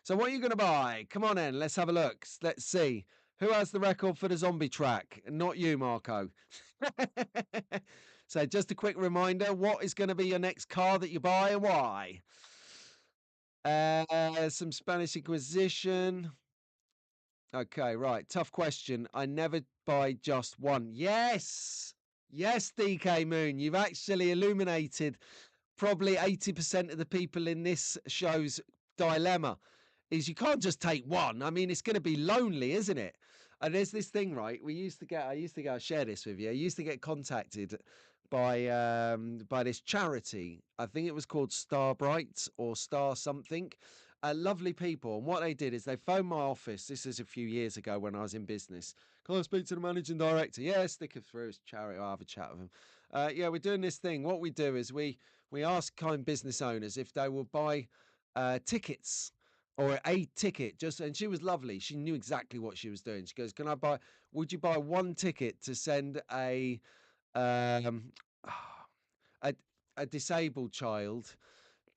So what are you going to buy? Come on in. Let's have a look. Let's see. Who has the record for the zombie track? Not you, Marco. So just a quick reminder, what is going to be your next car that you buy and why? Some Spanish Inquisition. Okay, right. Tough question. I never buy just one. Yes. Yes, DK Moon. You've actually illuminated probably 80% of the people in this show's dilemma is you can't just take one. I mean, it's going to be lonely, isn't it? And there's this thing, right? I used to go, I'll share this with you. I used to get contacted by this charity. I think it was called Star Bright or Star something. Lovely people. And what they did is they phoned my office. This is a few years ago when I was in business. Can I speak to the managing director? Yeah, stick it through. It's charity. I'll have a chat with him. Yeah, we're doing this thing. What we do is we ask kind business owners if they will buy tickets or a ticket. And she was lovely. She knew exactly what she was doing. She goes, would you buy one ticket to send um, a, a disabled child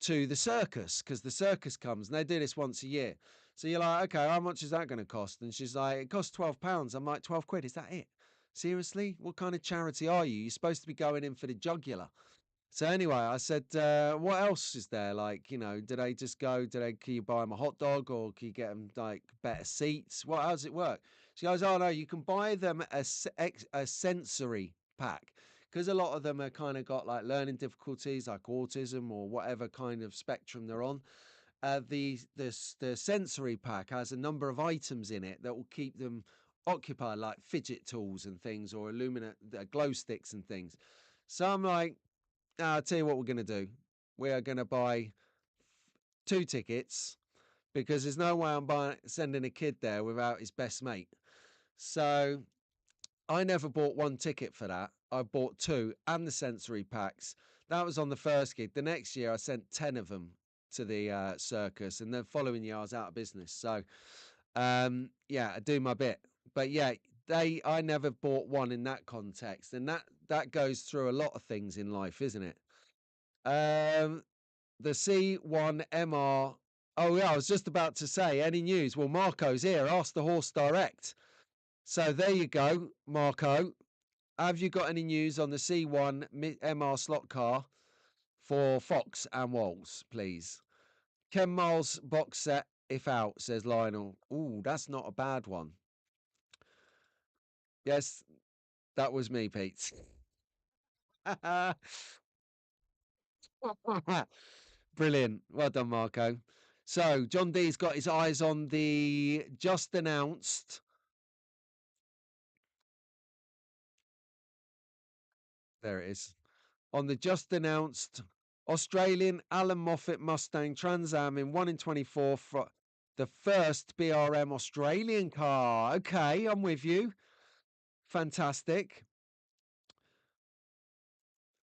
to the circus? Because the circus comes and they do this once a year. So you're like, okay, how much is that going to cost? And she's like, it costs £12. I'm like, 12 quid, is that it? Seriously? What kind of charity are you? You're supposed to be going in for the jugular. So anyway, I said, what else is there? Like, do they just go, can you buy them a hot dog or can you get them like better seats? How does it work? She goes, oh no, you can buy them a sensory pack because a lot of them are kind of got like learning difficulties like autism or whatever kind of spectrum they're on. The sensory pack has a number of items in it that will keep them occupied, like fidget tools and things or glow sticks and things. So I'm like, I'll tell you what we're going to do. We are going to buy 2 tickets because there's no way I'm sending a kid there without his best mate. So I never bought 1 ticket for that. I bought 2 and the sensory packs. That was on the first gig. The next year I sent 10 of them to the circus, and the following year I was out of business. So yeah, I do my bit. But yeah, I never bought one in that context, and that goes through a lot of things in life, isn't it? The C1MR. Oh yeah, I was just about to say, any news? Well, Marco's here. Ask the horse direct. So there you go, Marco. Have you got any news on the C1 MR slot car for Fox and Walls, please? Ken Miles box set, if out, says Lionel. Ooh, that's not a bad one. Yes, that was me, Pete. Brilliant. Well done, Marco. So John D's got his eyes on the just announced. There it is. On the just announced Australian Alan Moffat Mustang Trans Am in 1 in 24 for the first BRM Australian car. Okay, I'm with you. Fantastic.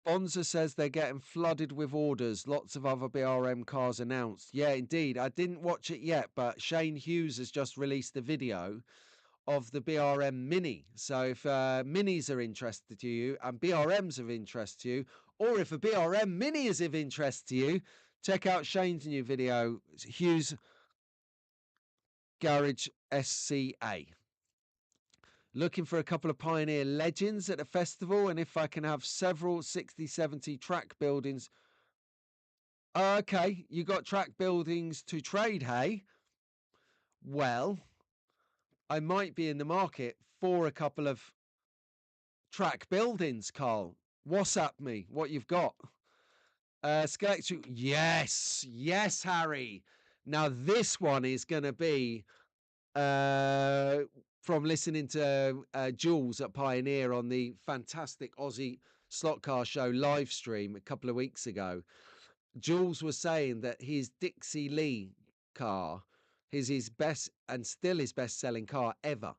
Bonza says they're getting flooded with orders. Lots of other BRM cars announced. Yeah, indeed. I didn't watch it yet, but Shane Hughes has just released a video of the BRM Mini. So if Minis are interested to you and BRMs of interest to you, or if a BRM Mini is of interest to you, check out Shane's new video, Hughes Garage SCA. Looking for a couple of Pioneer Legends at a festival, and if I can have several 60/70 track buildings. Okay, you got track buildings to trade, hey? Well, I might be in the market for a couple of track buildings, Carl. WhatsApp me what you've got. Scalextric, yes, Harry. Now this one is going to be from listening to Jules at Pioneer on the fantastic Aussie Slot Car Show live stream a couple of weeks ago. Jules was saying that his Dixie Lee car is his best and still his best selling car ever.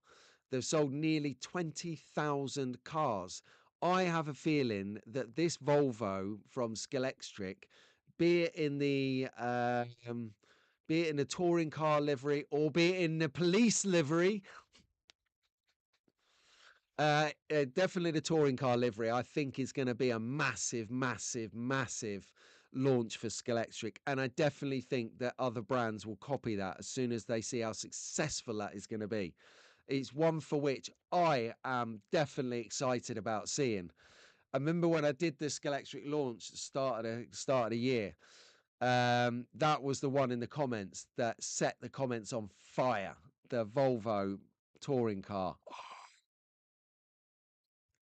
They've sold nearly 20,000 cars. I have a feeling that this Volvo from Scalextric, be it in the touring car livery or be it in the police livery, definitely the touring car livery, I think is going to be a massive, massive, massive launch for Scalextric. And I definitely think that other brands will copy that as soon as they see how successful that is going to be. It's one for which I am definitely excited about seeing. I remember when I did the Scalextric launch at the start of the year, that was the one in the comments that set the comments on fire. The Volvo touring car.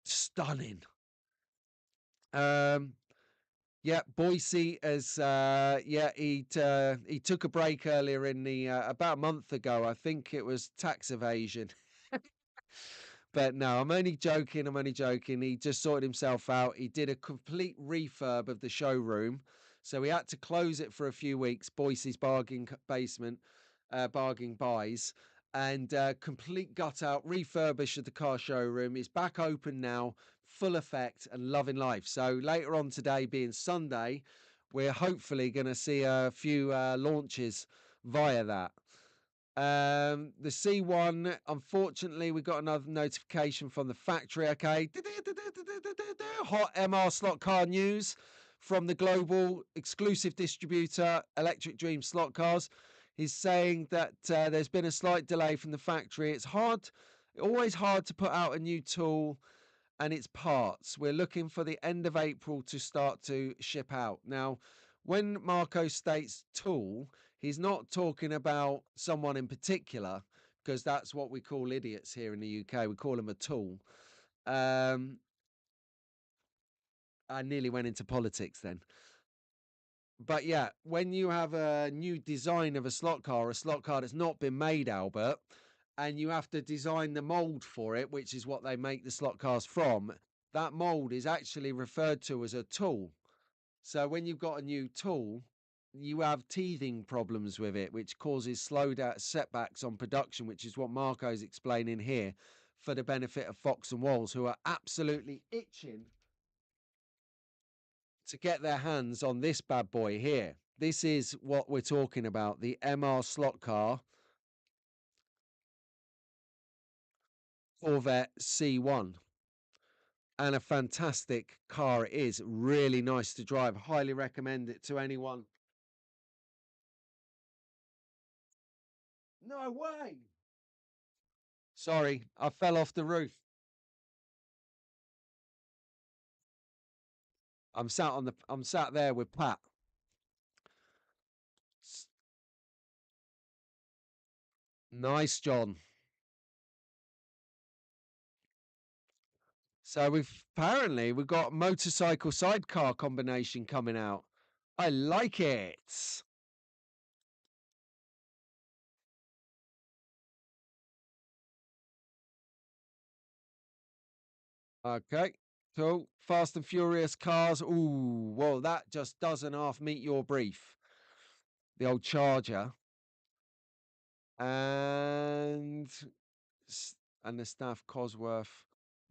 Stunning. Yeah, Boise as he took a break earlier in the about a month ago. I think it was tax evasion. But no, I'm only joking. He just sorted himself out. He did a complete refurb of the showroom. So he had to close it for a few weeks, Boise's bargain basement, bargain buys, and complete gut out, refurbish of the car showroom. It's back open now, full effect and loving life. So later on today, being Sunday, we're hopefully going to see a few launches via that. The C1, unfortunately, we got another notification from the factory. Okay, hot MR slot car news from the global exclusive distributor Electric Dream Slot Cars. He's saying that there's been a slight delay from the factory. It's always hard to put out a new tool and its parts. We're looking for the end of April to start to ship out. Now, when Marco states tool, he's not talking about someone in particular, because that's what we call idiots here in the UK. We call them a tool. I nearly went into politics then. But yeah, when you have a new design of a slot car that's not been made, Albert, and you have to design the mold for it, which is what they make the slot cars from, that mold is actually referred to as a tool. So when you've got a new tool, you have teething problems with it, which causes slowed out setbacks on production, which is what Marco's explaining here for the benefit of Fox and Walls, who are absolutely itching to get their hands on this bad boy here. This is what we're talking about, the MR slot car Corvette C1. And a fantastic car it is. Really nice to drive. Highly recommend it to anyone. No way. Sorry, I fell off the roof. I'm sat there with Pat. Nice, John. So we've got motorcycle sidecar combination coming out. I like it. Okay, cool. Fast and Furious cars. Ooh, well, that just doesn't half meet your brief. The old Charger and and the stuff Cosworth.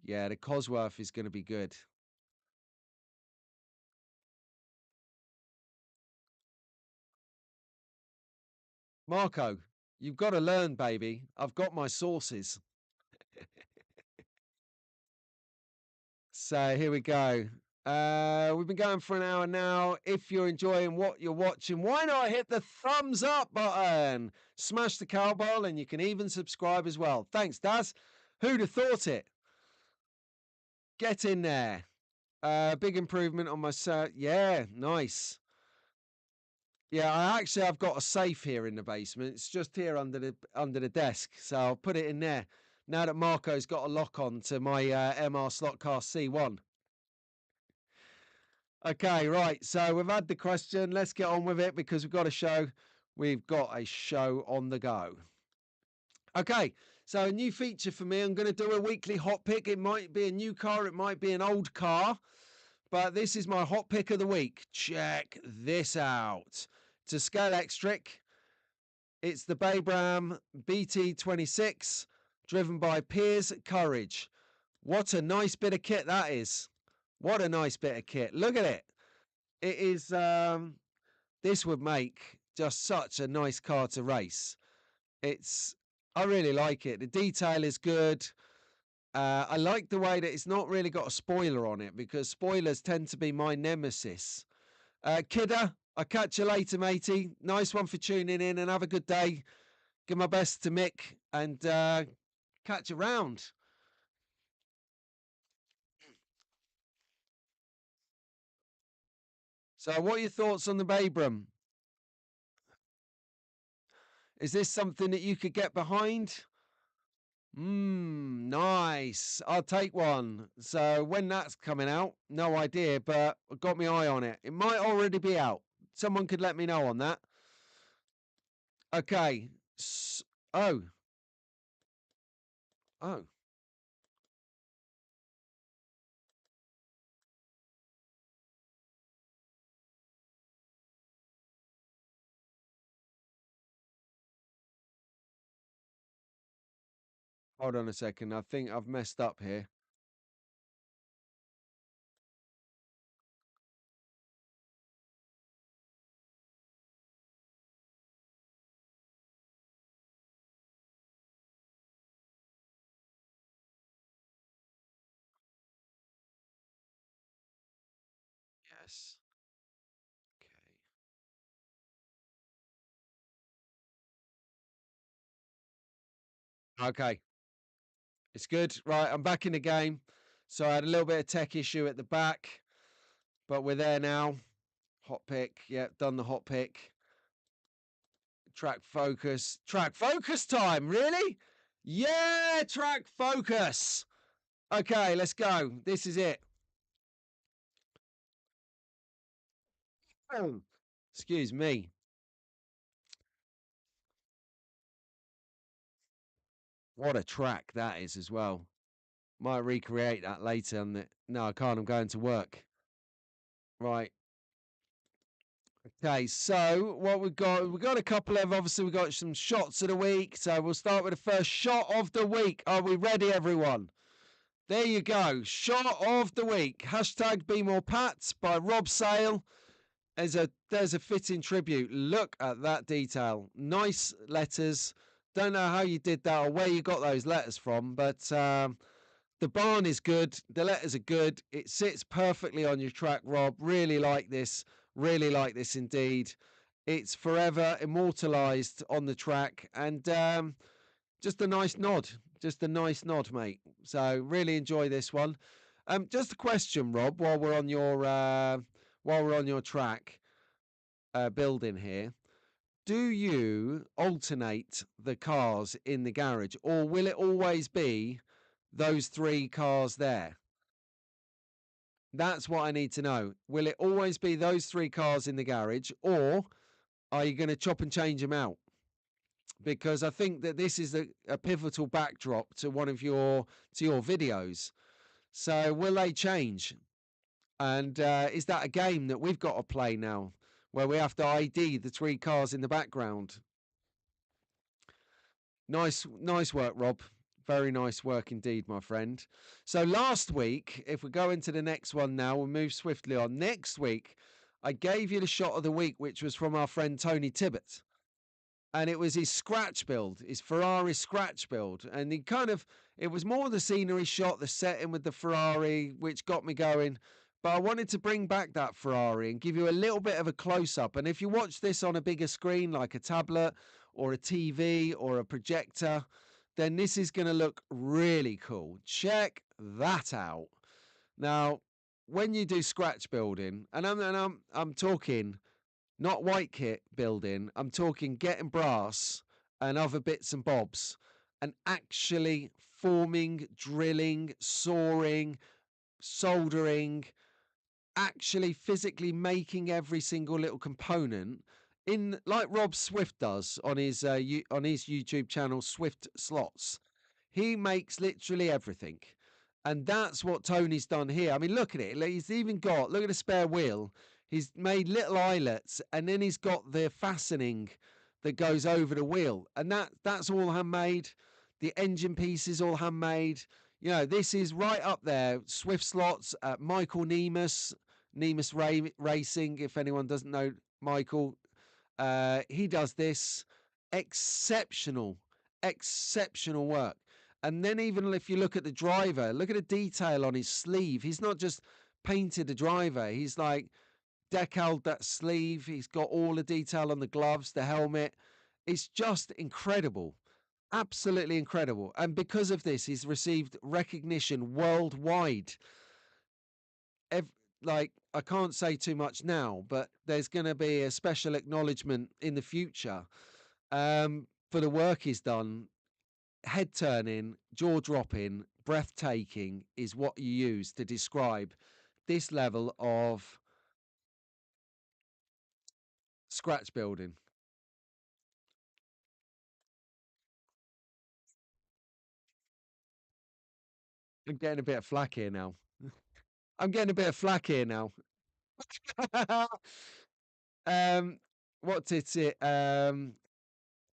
Yeah, the Cosworth is going to be good. Marco, you've got to learn, baby. I've got my sources. So here we go. We've been going for an hour now. If you're enjoying what you're watching, why not hit the thumbs up button? Smash the cowbell, and you can even subscribe as well. Thanks, Daz. Who'd have thought it? Get in there. Big improvement on my set. Yeah, nice. Yeah, I've got a safe here in the basement. It's just here under the desk, so I'll put it in there. Now that Marco's got a lock on to my MR Slotcast C1. Okay, right. So we've had the question. Let's get on with it because we've got a show. We've got a show on the go. Okay, so a new feature for me. I'm going to do a weekly hot pick. It might be a new car, it might be an old car, but this is my hot pick of the week. Check this out. It's a Scalextric. It's the Babram BT26, driven by Piers Courage. What a nice bit of kit that is. What a nice bit of kit. Look at it. It is, this would make just such a nice car to race. I really like it. The detail is good. I like the way that it's not really got a spoiler on it because spoilers tend to be my nemesis. Kidder, I'll catch you later, matey. Nice one for tuning in and have a good day. Give my best to Mick and catch you round. So, what are your thoughts on the Babram? Is this something that you could get behind? Nice. I'll take one. So when that's coming out, no idea, but I've got my eye on it. It might already be out. Someone could let me know on that. Okay. Oh, oh, hold on a second. I think I've messed up here. Yes. Okay. Okay. It's good. Right. I'm back in the game. So I had a little bit of tech issue at the back, but we're there now. Hot pick. Yeah, done the hot pick. Track focus. Track focus time. Really? Yeah, track focus. Okay, let's go. This is it. Oh, excuse me. What a track that is as well. Might recreate that later. No, I can't. I'm going to work. Right. Okay, so what we've got a couple of, obviously we've got some shots of the week. So we'll start with the first shot of the week. Are we ready, everyone? There you go. Shot of the week. Hashtag Be More Pats by Rob Sale. There's a fitting tribute. Look at that detail. Nice letters. Don't know how you did that or where you got those letters from, but the barn is good. The letters are good. It sits perfectly on your track, Rob. Really like this. Really like this indeed. It's forever immortalised on the track, and just a nice nod. Just a nice nod, mate. So really enjoy this one. Just a question, Rob, while we're on your track building here. Do you alternate the cars in the garage, or will it always be those three cars there? That's what I need to know. Will it always be those 3 cars in the garage, or are you going to chop and change them out? Because I think that this is a pivotal backdrop to one of your videos. So will they change? And is that a game that we've got to play now, where we have to ID the 3 cars in the background? Nice work, Rob. Very nice work indeed, my friend. So last week, if we go into the next one now, we'll move swiftly on. Next week, I gave you the shot of the week, which was from our friend Tony Tibbett. And it was his scratch build, his Ferrari scratch build. And it was more the scenery shot, the setting with the Ferrari, which got me going. But I wanted to bring back that Ferrari and give you a little bit of a close up. And if you watch this on a bigger screen, like a tablet or a TV or a projector, then this is going to look really cool. Check that out. Now, when you do scratch building, and I'm talking not white kit building, I'm talking getting brass and other bits and bobs and actually forming, drilling, sawing, soldering, actually physically making every single little component in, like Rob Swift does on his YouTube channel, Swift Slots. He makes literally everything. And that's what Tony's done here. I mean, look at it. He's even got, look at the spare wheel. He's made little eyelets, and then he's got the fastening that goes over the wheel. And that's all handmade. The engine piece is all handmade. You know, this is right up there. Swift Slots, Michael Nemus Racing, if anyone doesn't know Michael. He does this. Exceptional work. And then even if you look at the driver, look at the detail on his sleeve. He's not just painted the driver. He's like decaled that sleeve. He's got all the detail on the gloves, the helmet. It's just incredible. Absolutely incredible. And because of this, he's received recognition worldwide. I can't say too much now, but there's going to be a special acknowledgement in the future for the work he's done. Head turning, jaw dropping, breathtaking is what you use to describe this level of scratch building. I'm getting a bit of flack here now. What's it?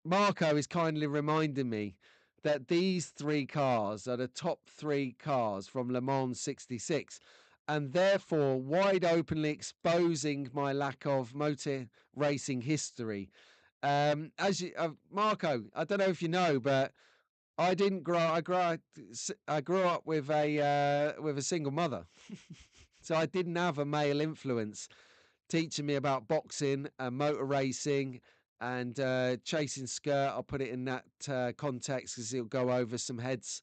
Marco is kindly reminding me that these 3 cars are the top 3 cars from Le Mans 66, and therefore wide openly exposing my lack of motor racing history. Marco, I don't know if you know, but I didn't grow. I grew up with a single mother, so I didn't have a male influence teaching me about boxing and motor racing and chasing skirt. I'll put it in that context because it'll go over some heads.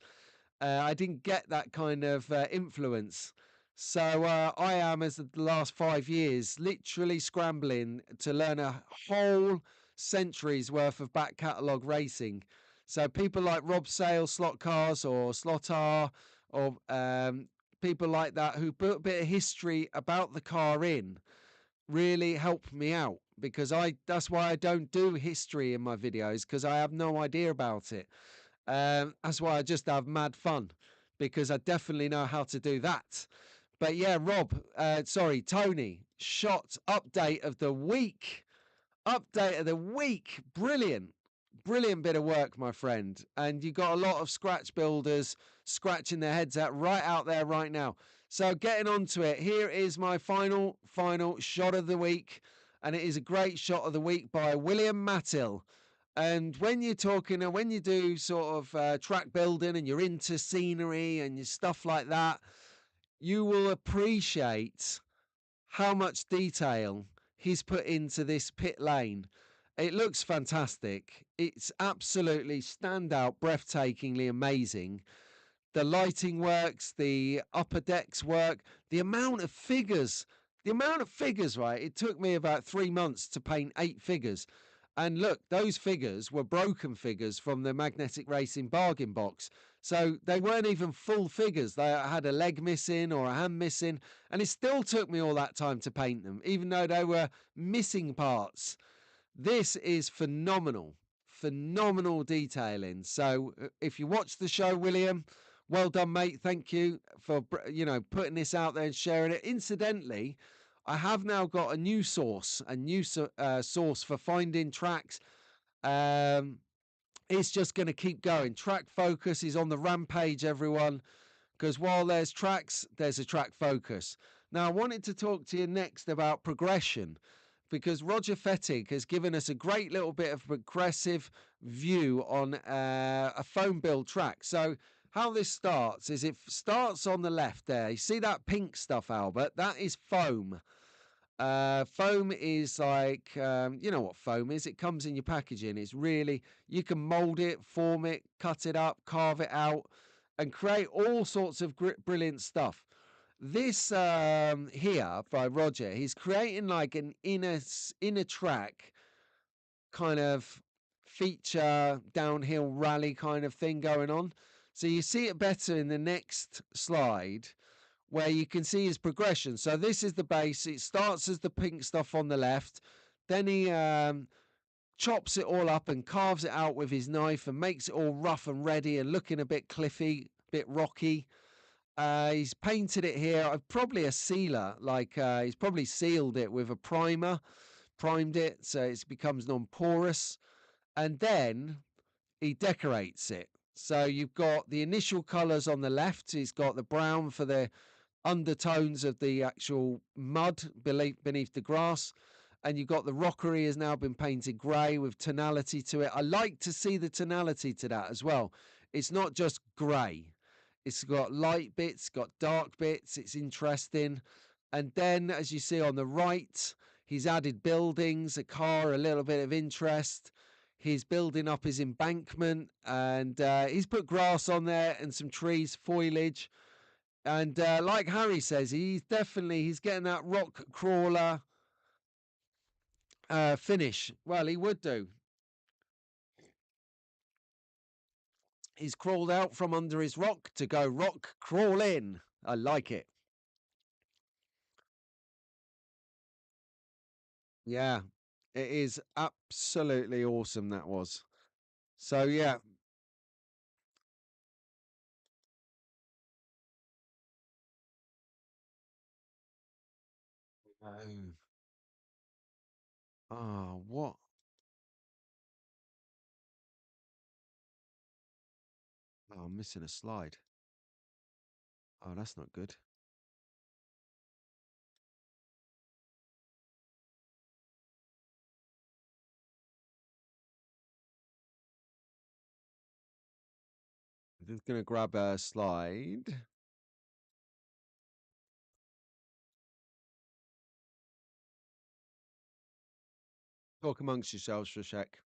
I didn't get that kind of influence. So I am, as the last 5 years, literally scrambling to learn a whole century's worth of back catalogue racing. So people like Rob Sale, Slot Cars, or Slotar, or people like that who put a bit of history about the car in, really helped me out, because that's why I don't do history in my videos, because I have no idea about it. That's why I just have mad fun, because I definitely know how to do that. But yeah, Tony, shot update of the week. Brilliant bit of work, my friend. And you got a lot of scratch builders scratching their heads out there right now. So getting on to it, here is my final shot of the week, and it is a great shot of the week by William Mattill. And when you're talking, and when you do sort of track building and you're into scenery and your stuff like that, you will appreciate how much detail he's put into this pit lane. It looks fantastic. It's absolutely standout, breathtakingly amazing. The lighting works, the upper decks work, the amount of figures, right? It took me about 3 months to paint 8 figures. And look, those figures were broken figures from the Magnetic Racing bargain box. So they weren't even full figures. They had a leg missing or a hand missing, and it still took me all that time to paint them, even though they were missing parts. This is phenomenal, phenomenal detailing. So if you watch the show, William, well done, mate. Thank you for putting this out there and sharing it. Incidentally, I have now got a new source, source for finding tracks. It's just going to keep going. Track Focus is on the rampage, everyone, because while there's tracks, there's a track focus. Now, I wanted to talk to you next about progression, because Roger Fettig has given us a great little bit of progressive view on a foam build track. So how this starts is it starts on the left there. You see that pink stuff, Albert? That is foam. Foam is like, you know what foam is? It comes in your packaging. It's really, you can mold it, form it, cut it up, carve it out, and create all sorts of brilliant stuff. This here by Roger, he's creating like an inner track kind of feature downhill rally kind of thing going on. So you see it better in the next slide, where you can see his progression. So this is the base. It starts as the pink stuff on the left. Then he chops it all up and carves it out with his knife and makes it all rough and ready and looking a bit cliffy, a bit rocky. He's painted it here. Probably a sealer, like he's probably sealed it with a primer, primed it so it becomes non-porous. And then he decorates it. So you've got the initial colours on the left. He's got the brown for the undertones of the actual mud beneath the grass, and you've got the rockery has now been painted grey with tonality to it. I like to see the tonality to that as well. It's not just grey. It's got light bits, got dark bits. It's interesting. And then, as you see on the right, he's added buildings, a car, a little bit of interest. He's building up his embankment, and he's put grass on there and some trees, foliage. And like Harry says, he's getting that rock crawler finish. Well, he would do. He's crawled out from under his rock to go rock crawl in. I like it. Yeah, it is absolutely awesome. That was. So, yeah. Oh, oh, what? Oh, I'm missing a slide. Oh, that's not good. I'm just going to grab a slide. Talk amongst yourselves for a sec.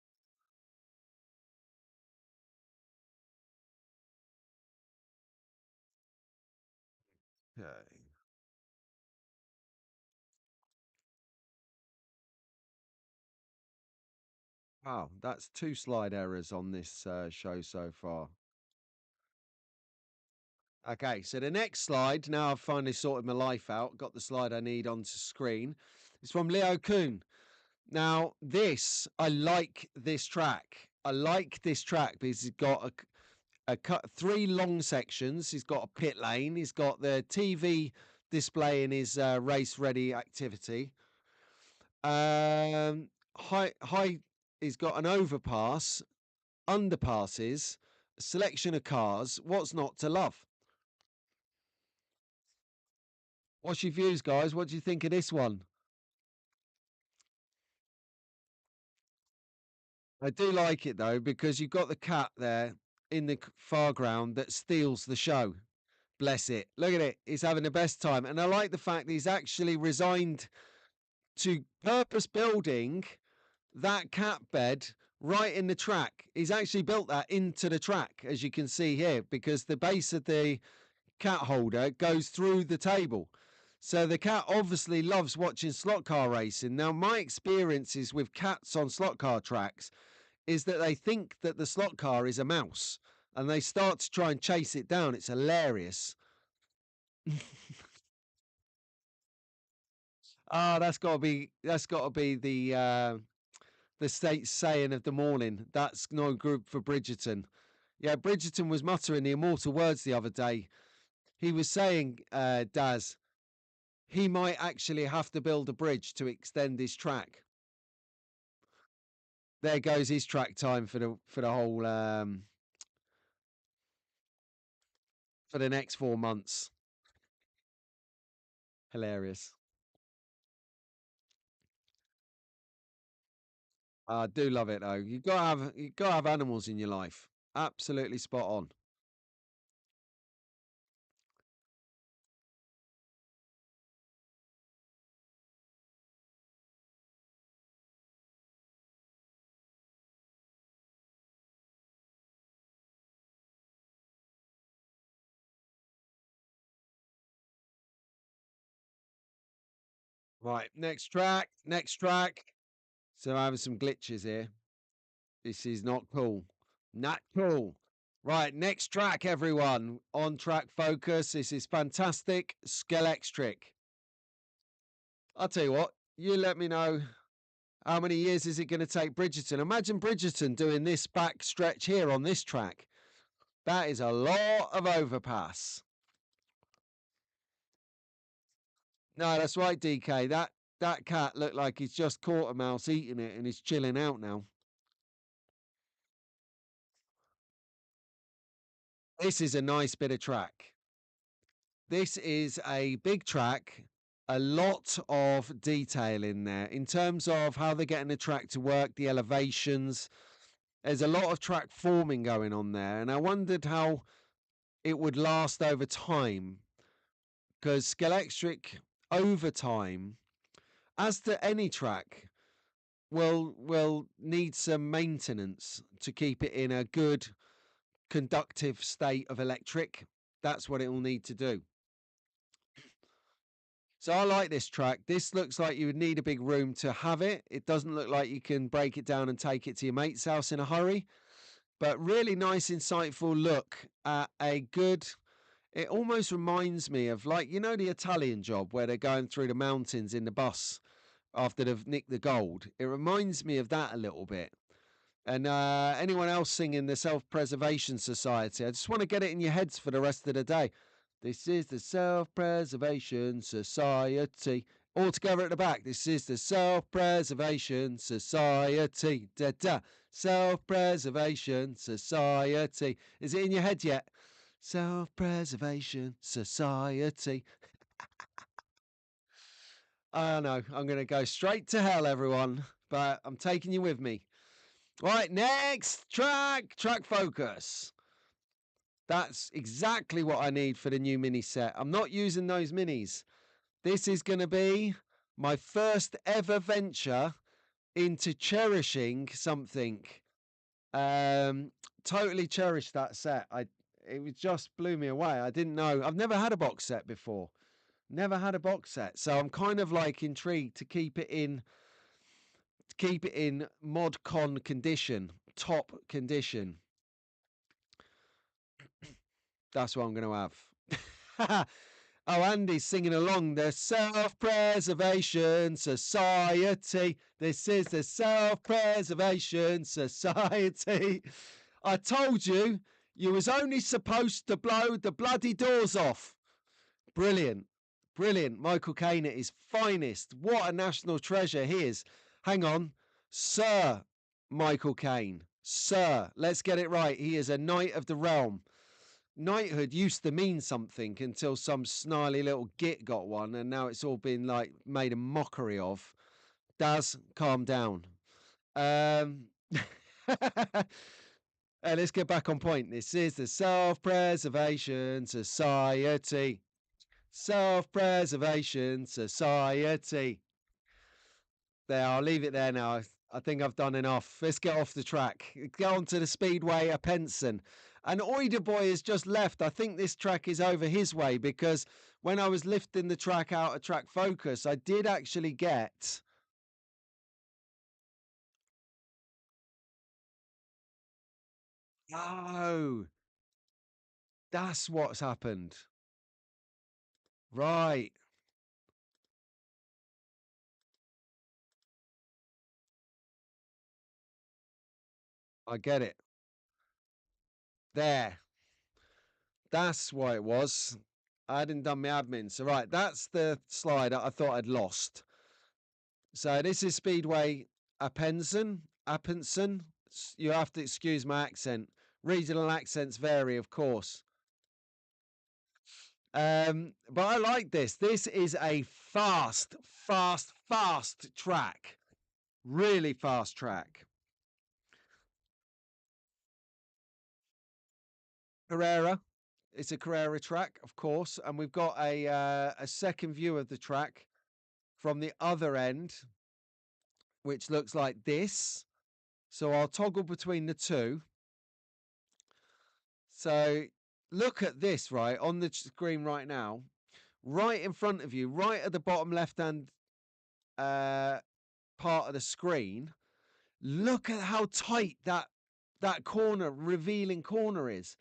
Okay. Wow, that's two slide errors on this show so far. Okay, so the next slide, now I've finally sorted my life out, got the slide I need onto screen. It's from Leo Kuhn. Now, I like this track. I like this track because he's got three long sections. He's got a pit lane. He's got the TV display in his race ready activity. High. He's got an overpass, underpasses, a selection of cars. What's not to love? What's your views, guys? What do you think of this one? I do like it though, because you've got the cat there in the far ground that steals the show. Bless it. Look at it. He's having the best time. And I like the fact that he's actually resigned to purpose building that cat bed right in the track. He's actually built that into the track, as you can see here, because the base of the cat holder goes through the table. So the cat obviously loves watching slot car racing. Now, my experiences with cats on slot car tracks is that they think that the slot car is a mouse. and they start to try and chase it down. It's hilarious. Ah, that's got to be the state saying of the morning. That's no group for Bridgerton. Yeah, Bridgerton was muttering the immortal words the other day. He was saying, Daz, he might actually have to build a bridge to extend his track. There goes his track time for the whole for the next 4 months. Hilarious. I do love it though. You gotta have animals in your life. Absolutely spot on. Right, next track, next track. So I'm having some glitches here. This is not cool. Not cool. Right, next track, everyone. On track focus. This is fantastic. Scalextric. I'll tell you what, you let me know how many years is it going to take Bridgerton. Imagine Bridgerton doing this back stretch here on this track. That is a lot of overpass. No, that's right, DK. That cat looked like he's just caught a mouse eating it and he's chilling out now. This is a nice bit of track. This is a big track, a lot of detail in there in terms of how they're getting the track to work, the elevations. There's a lot of track forming going on there, and I wondered how it would last over time because Scalextric over time, as to any track, will need some maintenance to keep it in a good conductive state of electric. That's what it will need to do. So I like this track. This looks like you would need a big room to have it. It doesn't look like you can break it down and take it to your mate's house in a hurry. But really nice, insightful look at a good. It almost reminds me of, like, the Italian Job where they're going through the mountains in the bus after they've nicked the gold. It reminds me of that a little bit. And anyone else singing the Self Preservation Society, I just want to get it in your heads for the rest of the day. This is the Self Preservation Society. All together at the back. This is the Self Preservation Society. Da da. Self Preservation Society. Is it in your head yet? Self Preservation Society. I know. I'm going to go straight to hell, everyone. But I'm taking you with me. Right, next track focus. That's exactly what I need for the new mini set. I'm not using those minis. This is going to be my first ever venture into cherishing something. Totally cherished that set. It just blew me away. I didn't know. I've never had a box set before. Never had a box set. So I'm kind of like intrigued to keep it in mod con condition, top condition. That's what I'm going to have. Oh, Andy's singing along. The Self Preservation Society. This is the Self Preservation Society. I told you, you was only supposed to blow the bloody doors off. Brilliant. Brilliant. Michael Caine at his finest. What a national treasure he is. Hang on. Sir Michael Caine. Sir. Let's get it right. He is a knight of the realm. Knighthood used to mean something until some snarly little git got one, and now it's all been like made a mockery of. Daz, calm down. Um, let's get back on point. This is the Self Preservation Society. Self Preservation Society. There, I'll leave it there now. I think I've done enough. Let's get off the track. Get on to the Speedway at Penson. And Oida Boy has just left. I think this track is over his way because when I was lifting the track out of track focus, I did actually get. Oh, That's what's happened. Right. I get it. There. That's why it was. I hadn't done my admin. So right, that's the slide I thought I'd lost. So this is Speedway Appenson. You have to excuse my accent. Regional accents vary, of course. But I like this. This is a fast track. Really fast track. Carrera. It's a Carrera track, of course, and we've got a second view of the track from the other end, which looks like this. So I'll toggle between the two. So look at this, right, on the screen right now, right in front of you, right at the bottom left-hand uh, part of the screen. Look at how tight that corner, revealing corner is.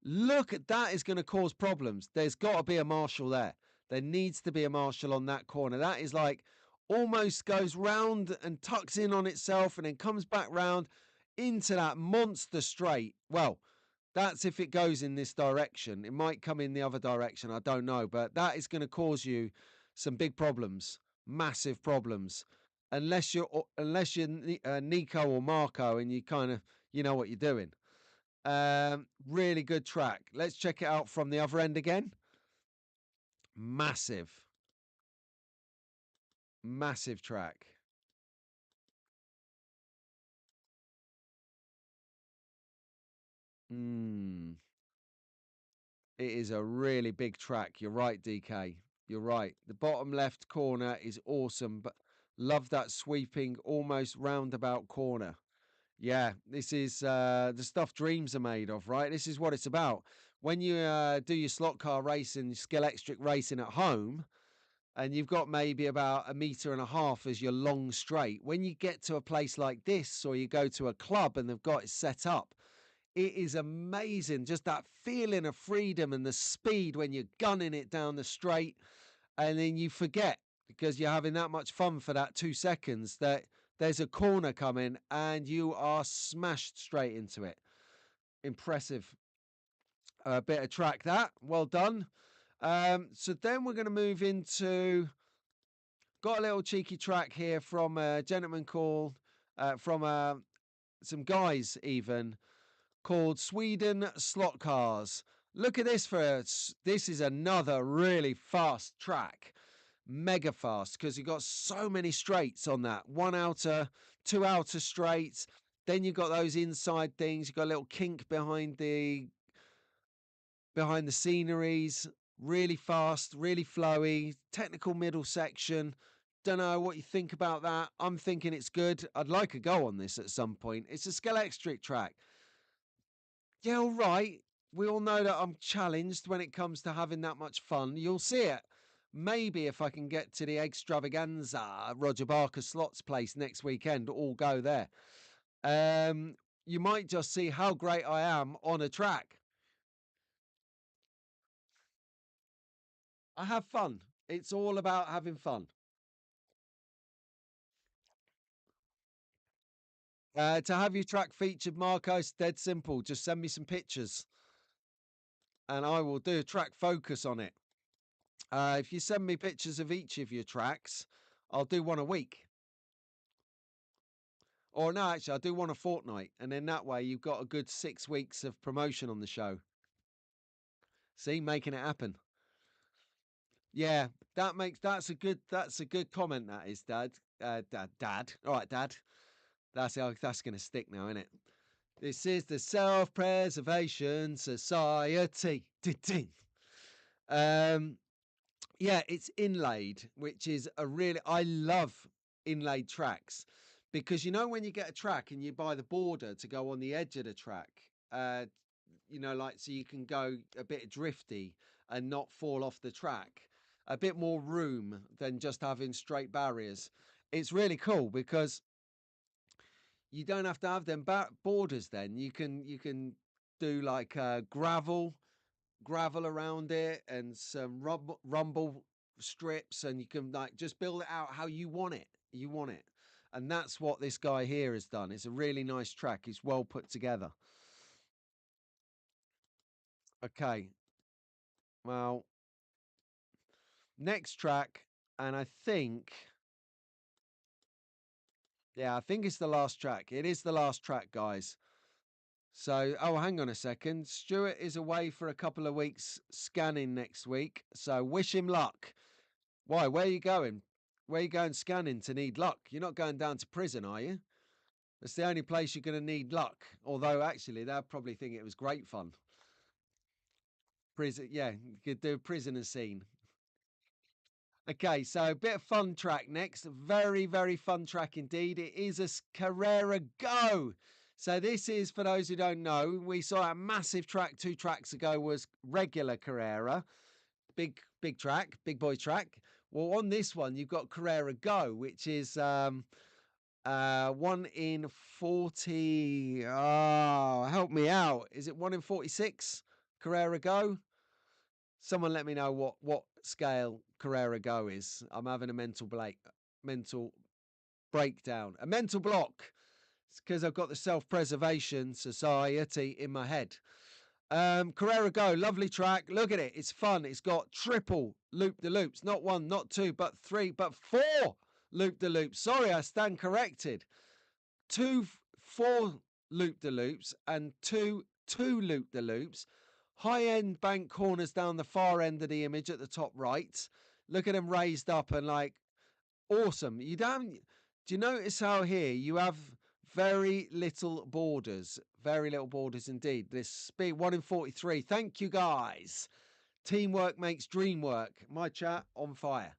Look at that is going to cause problems. There's got to be a marshal there. There needs to be a marshal on that corner. That is like almost goes round and tucks in on itself and then comes back round into that monster straight. Well, that's if it goes in this direction. It might come in the other direction. I don't know. But that is going to cause you some big problems, massive problems. Unless you're Nico or Marco and you kind of you know what you're doing. Really good track. Let's check it out from the other end again. Massive, massive track. Mm, it is a really big track. You're right, DK. You're right. The bottom left corner is awesome, but love that sweeping, almost roundabout corner. Yeah, this is the stuff dreams are made of, right? This is what it's about. When you do your slot car racing, Scalextric racing at home, and you've got maybe about 1.5 meters as your long straight. When you get to a place like this, or you go to a club and they've got it set up, it is amazing. Just that feeling of freedom and the speed when you're gunning it down the straight, and then you forget because you're having that much fun for that 2 seconds that there's a corner coming and you are smashed straight into it. Impressive bit of track that. Well done. So then we're going to move into. Got a little cheeky track here from a gentleman called, from some guys even, called Sweden Slot Cars. Look at this this is another really fast track. Mega fast because you've got so many straights on that. One outer, two outer straights. Then you've got those inside things. You've got a little kink behind the sceneries, really fast, really flowy, technical middle section. Don't know what you think about that. I'm thinking it's good. I'd like a go on this at some point. It's a Scalextric track. Yeah, all right. We all know that I'm challenged when it comes to having that much fun. You'll see it. Maybe if I can get to the extravaganza, Roger Barker Slots place next weekend, all go there. You might just see how great I am on a track. I have fun. It's all about having fun. To have your track featured, Marco, it's dead simple. Just send me some pictures and I will do a track focus on it. If you send me pictures of each of your tracks, I'll do one a week. Or no, actually, I'll do one a fortnight. And then that way you've got a good 6 weeks of promotion on the show. See, making it happen. Yeah, that's a good comment, that is, Dad. Dad. All right, Dad. That's gonna stick now, isn't it? This is the Self Preservation Society. Um, yeah, it's inlaid, which is a really, I love inlaid tracks because you know when you get a track and you buy the border to go on the edge of the track, uh, like so you can go a bit drifty and not fall off the track, a bit more room than just having straight barriers. It's really cool because you don't have to have them borders. Then you can do like gravel. gravel around it and some rumble strips, and you can like just build it out how you want it. You want it. And that's what this guy here has done. It's a really nice track. It's well put together. Okay. Well, next track, and I think, yeah, I think it's the last track. It is the last track, guys. So, oh, hang on a second. Stuart is away for a couple of weeks scanning next week. So wish him luck. Why? Where are you going? Where are you going scanning to need luck? You're not going down to prison, are you? It's the only place you're going to need luck. Although, actually, they'll probably think it was great fun. Prison, yeah, you could do a prisoner scene. Okay, so a bit of fun track next. Very, very fun track indeed. It is a Carrera Go. So this is, for those who don't know, we saw a massive track 2 tracks ago was regular Carrera. Big track, big boy track. Well, on this one, you've got Carrera Go, which is 1 in 40. Oh, help me out. Is it 1 in 46? Carrera Go? Someone let me know what scale Carrera Go is. I'm having a mental breakdown, a mental block. It's because I've got the Self-Preservation Society in my head. Carrera Go, lovely track. Look at it. It's fun. It's got triple loop-de-loops. Not 1, not 2, but 3, but 4 loop-de-loops. Sorry, I stand corrected. 4 loop-de-loops and 2 loop-de-loops. High-end bank corners down the far end of the image at the top right. Look at them raised up and like awesome. Do you notice how here you have very little borders? Very little borders indeed. This speed 1 in 43. Thank you guys. Teamwork makes dream work. My chat on fire.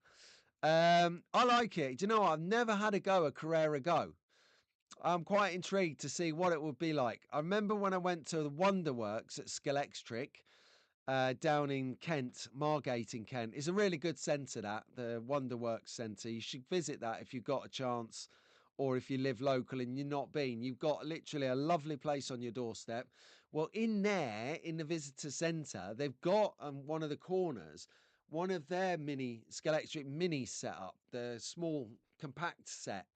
I like it. Do you know what? I've never had a go at Carrera Go. I'm quite intrigued to see what it would be like. I remember when I went to the Wonderworks at Scalextric down in Kent, Margate in Kent. It's a really good centre, that, the Wonderworks Centre. You should visit that if you've got a chance, or if you live local and you've not been. You've got literally a lovely place on your doorstep. Well, in there, in the visitor centre, they've got one of the corners, one of their Scalextric mini setup, the small compact set.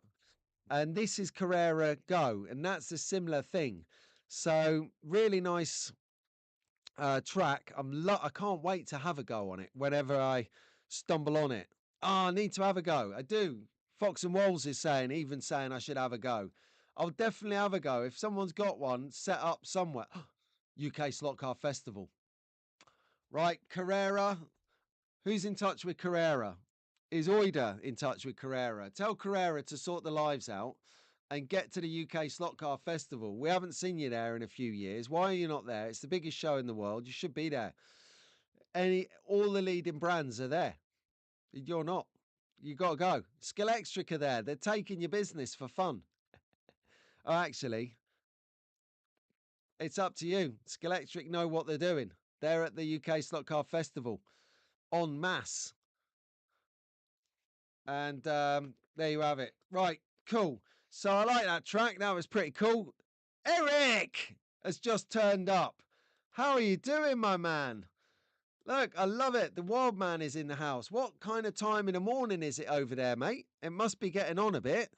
And this is Carrera Go, and that's a similar thing. So really nice track. I can't wait to have a go on it whenever I stumble on it. I need to have a go. I do. Fox and Walls is even saying I should have a go. I'll definitely have a go. If someone's got one set up somewhere. UK Slot Car Festival. Right, Carrera. Who's in touch with Carrera? Is Oida in touch with Carrera? Tell Carrera to sort the lives out and get to the UK Slot Car Festival. We haven't seen you there in a few years. Why are you not there? It's the biggest show in the world. You should be there. All the leading brands are there. You're not. You got to go. Scalextric are there. They're taking your business for fun. Oh, actually, it's up to you. Scalextric know what they're doing. They're at the UK Slot Car Festival en masse. And there you have it. Right, cool. So I like that track. That was pretty cool. Eric has just turned up. How are you doing, my man? Look, I love it. The wild man is in the house. What kind of time in the morning is it over there, mate? It must be getting on a bit.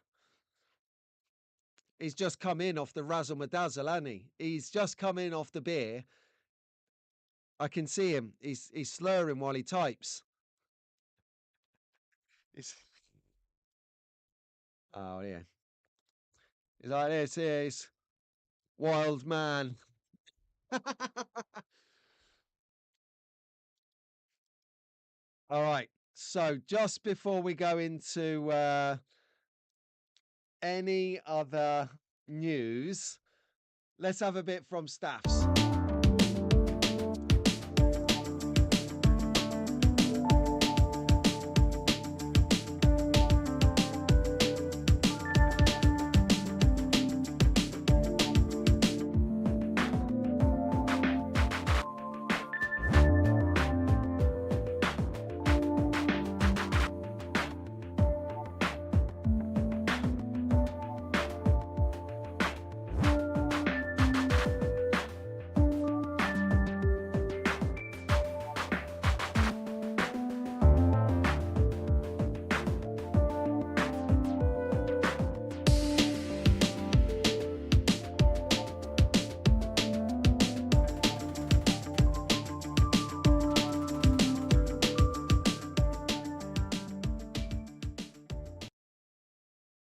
He's just come in off the razzle madazzle, hasn't he? He's just come in off the beer. I can see him. He's slurring while he types. Oh, yeah. He's like, this is wild man. All right. So just before we go into any other news, let's have a bit from Staffs.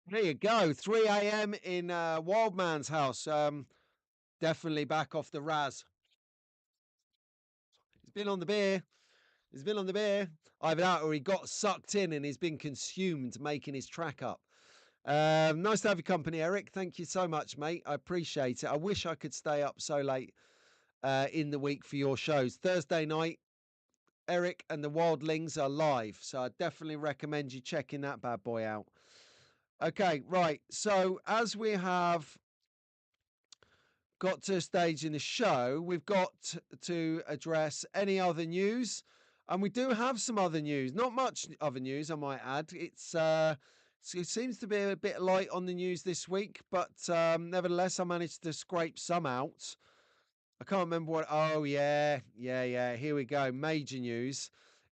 There you go. 3 a.m. in Wildman's house. Definitely back off the Raz. He's been on the beer. He's been on the beer. Either that or he got sucked in and he's been consumed making his track up. Nice to have your company, Eric. Thank you so much, mate. I appreciate it. I wish I could stay up so late in the week for your shows. Thursday night, Eric and the Wildlings are live, so I definitely recommend you checking that bad boy out. Okay, right. So as we have got to a stage in the show, we've got to address any other news. And we do have some other news. Not much other news, I might add. It seems to be a bit light on the news this week, but nevertheless, I managed to scrape some out. I can't remember what. Oh, yeah. Here we go. Major news.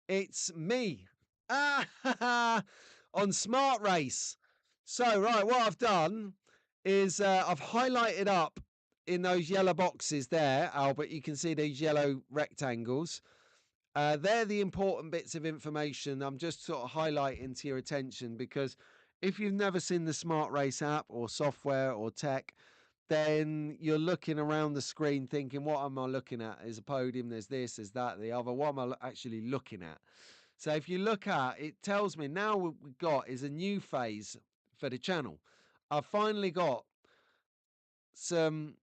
It's me. On Smart Race. So, right, what I've done is I've highlighted up in those yellow boxes there, Albert. You can see these yellow rectangles. They're the important bits of information I'm just sort of highlighting to your attention, because if you've never seen the Smart Race app or software or tech, then you're looking around the screen thinking, what am I looking at? There's a podium, there's this, there's that, the other. What am I actually looking at? So if you look at it, tells me now what we've got is a new phase for the channel. I've finally got some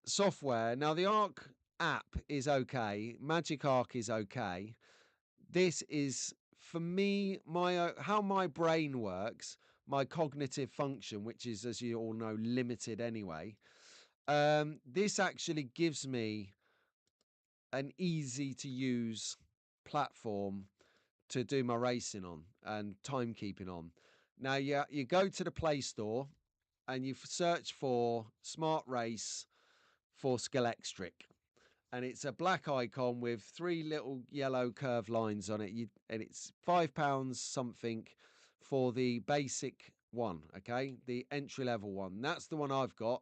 software. Now, the Arc app is okay. Magic Arc is okay. This is, for me, my how my brain works, my cognitive function, which is, as you all know, limited anyway. This actually gives me an easy to use platform to do my racing on and timekeeping on. Now, you go to the Play Store and you search for Smart Race for Scalextric. And it's a black icon with 3 little yellow curved lines on it. And it's £5 something for the basic one, okay? The entry level one. That's the one I've got.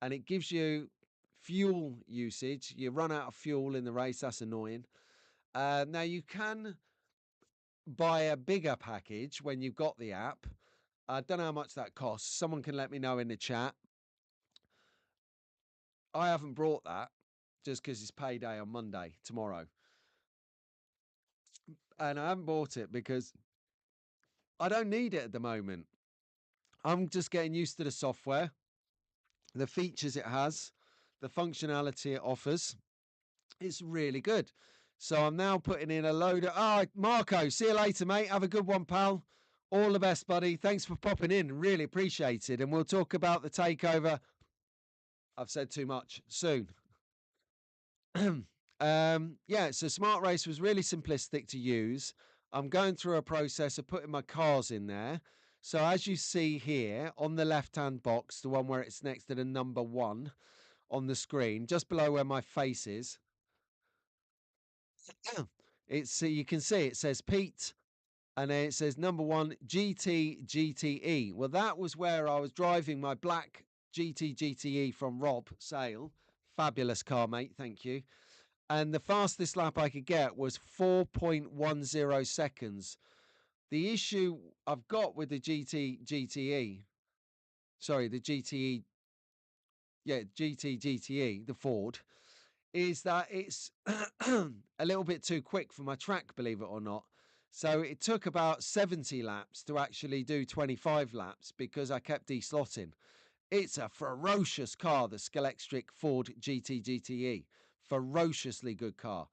And it gives you fuel usage. You run out of fuel in the race. That's annoying. Now, you can buy a bigger package when you've got the app. I don't know how much that costs. Someone can let me know in the chat. I haven't brought that just because it's payday on Monday, tomorrow. And I haven't bought it because I don't need it at the moment. I'm just getting used to the software, the features it has, the functionality it offers. It's really good. So I'm now putting in a load of... Oh, Marco, see you later, mate. Have a good one, pal. All the best, buddy. Thanks for popping in. Really appreciate it. And we'll talk about the takeover. I've said too much. Soon. Yeah, so Smart Race was really simplistic to use. I'm going through a process of putting my cars in there. So as you see here on the left-hand box, the one where it's next to the number 1 on the screen, just below where my face is, it's you can see it says Pete, and then it says number 1 GT GTE. Well, that was where I was driving my black GT GTE from Rob Sale. Fabulous car, mate. Thank you. And the fastest lap I could get was 4.10 seconds. The issue I've got with the GTE, sorry, the GTE, GTE, the Ford, is that it's a little bit too quick for my track, believe it or not. So it took about 70 laps to actually do 25 laps because I kept deslotting. It's a ferocious car, the Scalextric Ford GT GTE. Ferociously good car.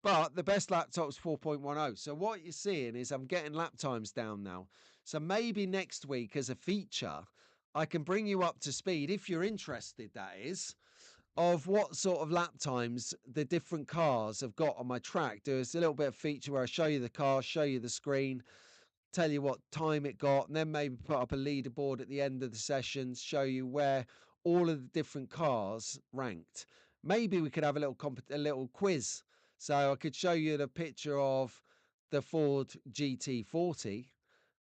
But the best lap time was 4.10. So what you're seeing is I'm getting lap times down now. So maybe next week as a feature, I can bring you up to speed, if you're interested, that is, of what sort of lap times the different cars have got on my track. There's a little bit of feature where I show you the car, show you the screen, tell you what time it got, and then maybe put up a leaderboard at the end of the sessions, show you where all of the different cars ranked. Maybe we could have a little quiz. So I could show you the picture of the Ford GT40,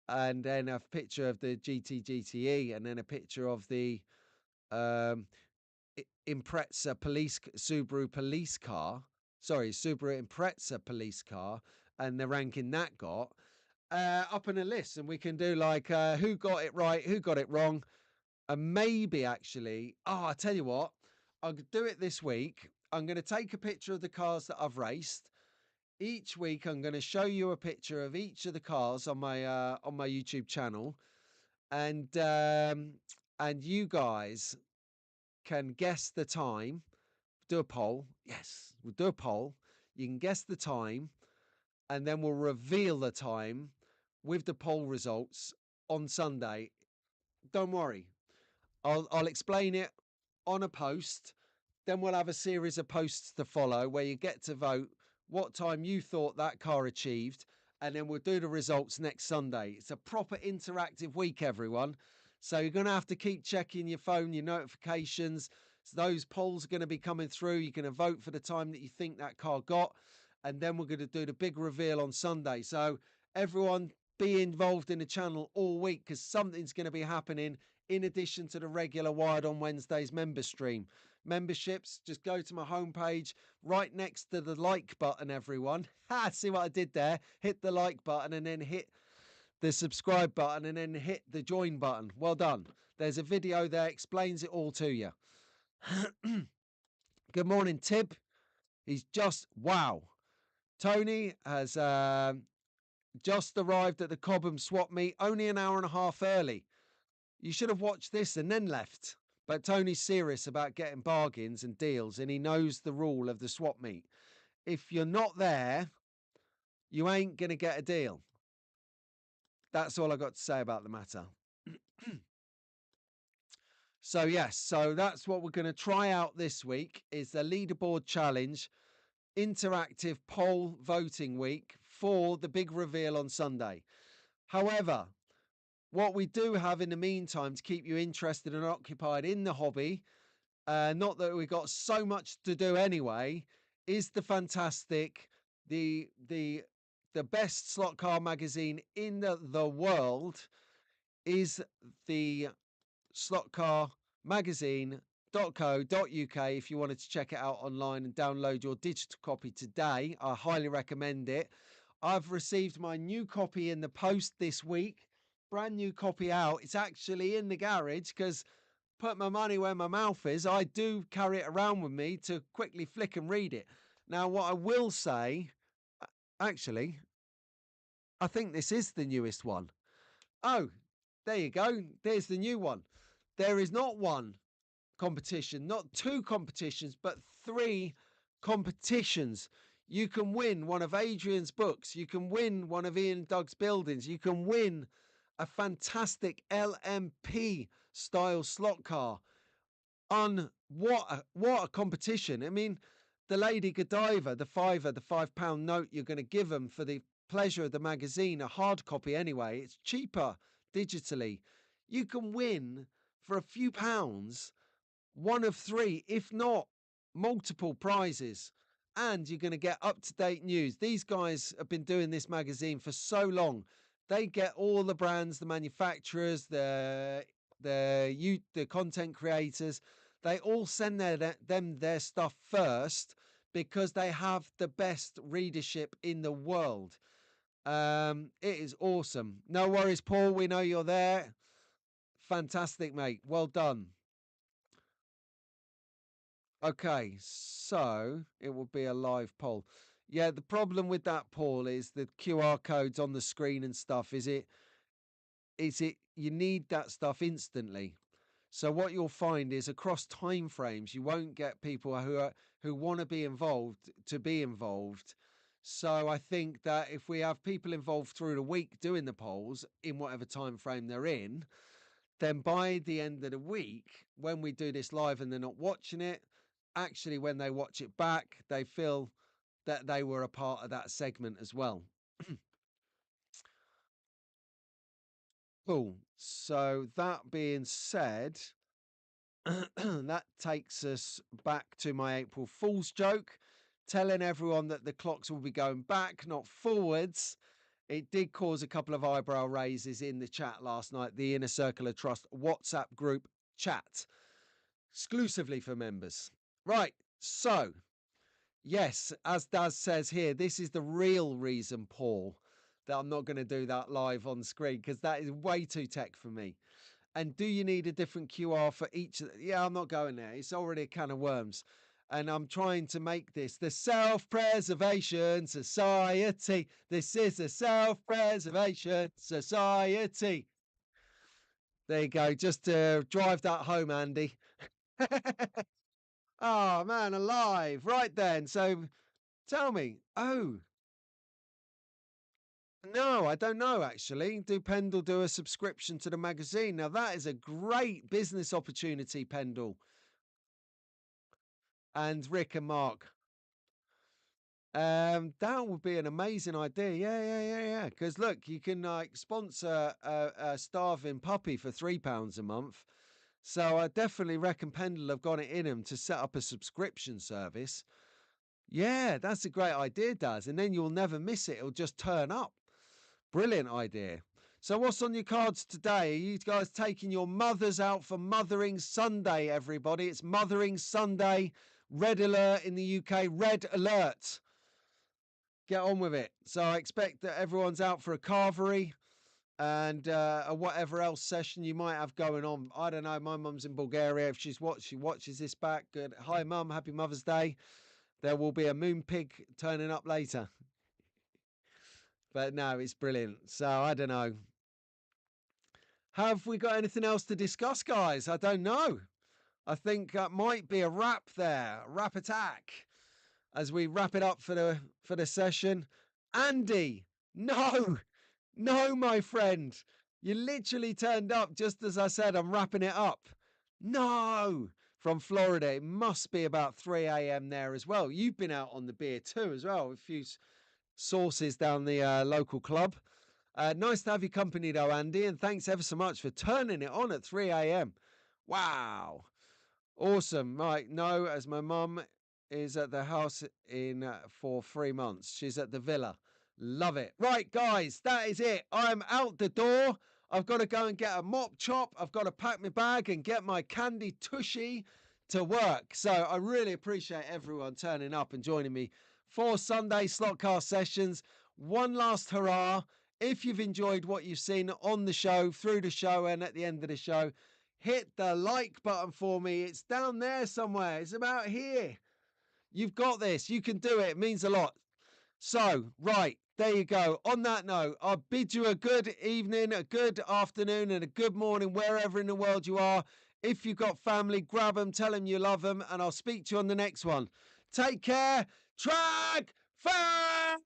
and then a picture of the GT GTE, and then a picture of the Impreza Subaru police car. Sorry, Subaru Impreza police car, and the ranking that got. up in a list, and we can do like who got it right, who got it wrong, and maybe actually, I tell you what, I'll do it this week. I'm going to take a picture of the cars that I've raced. Each week, I'm going to show you a picture of each of the cars on my YouTube channel, and you guys can guess the time. Do a poll. Yes, we'll do a poll. You can guess the time, and then we'll reveal the time with the poll results on Sunday. Don't worry, I'll explain it on a post. Then we'll have a series of posts to follow where you get to vote what time you thought that car achieved, and then we'll do the results next Sunday. It's a proper interactive week, everyone. So you're going to have to keep checking your phone, your notifications. So those polls are going to be coming through. You're going to vote for the time that you think that car got, and then we're going to do the big reveal on Sunday. So everyone be involved in the channel all week, because something's going to be happening in addition to the regular Wired on Wednesdays member stream. Memberships, just go to my homepage right next to the like button, everyone. See what I did there? Hit the like button and then hit the subscribe button and then hit the join button. Well done. There's a video there, explains it all to you. Good morning, Tib. He's just, wow. Tony has just arrived at the Cobham swap meet only an hour and a half early. You should have watched this and then left. But Tony's serious about getting bargains and deals, and he knows the rule of the swap meet. If you're not there, you ain't going to get a deal. That's all I got to say about the matter. So, yes, so that's what we're going to try out this week is the leaderboard challenge, interactive poll voting week for the big reveal on Sunday. However, what we do have in the meantime to keep you interested and occupied in the hobby, not that we've got so much to do anyway, is the fantastic, the best slot car magazine in the world is the slotcarmagazine.co.uk. If you wanted to check it out online and download your digital copy today, I highly recommend it. I've received my new copy in the post this week. Brand new copy out. It's actually in the garage because put my money where my mouth is. I do carry it around with me to quickly flick and read it. Now, what I will say, actually, I think this is the newest one. Oh, there you go. There's the new one. There is not one competition, not two competitions, but three competitions. You can win one of Adrian's books. You can win one of Ian Doug's buildings. You can win a fantastic LMP style slot car. On what a competition. I mean, the Lady Godiva, the £5 note you're going to give them for the pleasure of the magazine, a hard copy anyway. It's cheaper digitally. You can win for a few pounds one of three, if not multiple prizes. And you're going to get up-to-date news. These guys have been doing this magazine for so long. They get all the brands, the manufacturers, the content creators. They all send their stuff first because they have the best readership in the world. It is awesome. No worries, Paul. We know you're there. Fantastic, mate. Well done. Okay, so it will be a live poll. Yeah, the problem with that, Paul, is the QR codes on the screen and stuff. Is it you need that stuff instantly. So what you'll find is across time frames, you won't get people who want to be involved to be involved. So I think that if we have people involved through the week doing the polls in whatever time frame they're in, then by the end of the week, when we do this live and they're not watching it, actually when they watch it back, they feel that they were a part of that segment as well. Cool. So that being said, that takes us back to my April Fool's joke, telling everyone that the clocks will be going back, not forwards. It did cause a couple of eyebrow raises in the chat last night, the Inner Circle of Trust WhatsApp group chat, exclusively for members. Right, so, yes, as Daz says here, this is the real reason, Paul, that I'm not going to do that live on screen because that is way too tech for me. And do you need a different QR for each? Yeah, I'm not going there. It's already a can of worms. And I'm trying to make this the Self-Preservation Society. This is a Self-Preservation Society. There you go. Just to drive that home, Andy. Oh, man, alive. Right then. So tell me. Oh, no, I don't know actually. Do Pendle do a subscription to the magazine? Now that is a great business opportunity, Pendle and Rick and Mark. That would be an amazing idea. Yeah. Because look, you can like sponsor a starving puppy for £3 a month. So I definitely reckon Pendle have got it in them to set up a subscription service. Yeah, that's a great idea, Daz. And then you'll never miss it. It'll just turn up. Brilliant idea. So what's on your cards today? Are you guys taking your mothers out for Mothering Sunday, everybody? It's Mothering Sunday. Red alert in the UK. Red alert. Get on with it. So I expect that everyone's out for a carvery and a whatever else session you might have going on. I don't know. My mum's in Bulgaria. If she watches this back. Good. Hi, Mum. Happy Mother's Day. There will be a moon pig turning up later. But no, it's brilliant. So I don't know. Have we got anything else to discuss, guys? I don't know. I think that might be a wrap there. Wrap attack. As we wrap it up for the session. Andy, no, my friend. You literally turned up just as I said I'm wrapping it up. No, from Florida. It must be about 3 a.m. there as well. You've been out on the beer too as well. A few sources down the local club. Nice to have your company though, Andy, and thanks ever so much for turning it on at 3 a.m. Wow. Awesome. Right, no, as my mum is at the house in for 3 months. She's at the villa. Love it. Right, guys, that is it. I'm out the door. I've got to go and get a mop chop. I've got to pack my bag and get my candy tushy to work. So I really appreciate everyone turning up and joining me for Sunday Slotcast sessions. One last hurrah. If you've enjoyed what you've seen on the show, through the show, and at the end of the show, hit the like button for me. It's down there somewhere. It's about here. You've got this. You can do it. It means a lot. So, right, there you go. On that note, I bid you a good evening, a good afternoon, and a good morning wherever in the world you are. If you've got family, grab them, tell them you love them, and I'll speak to you on the next one. Take care. Track fast!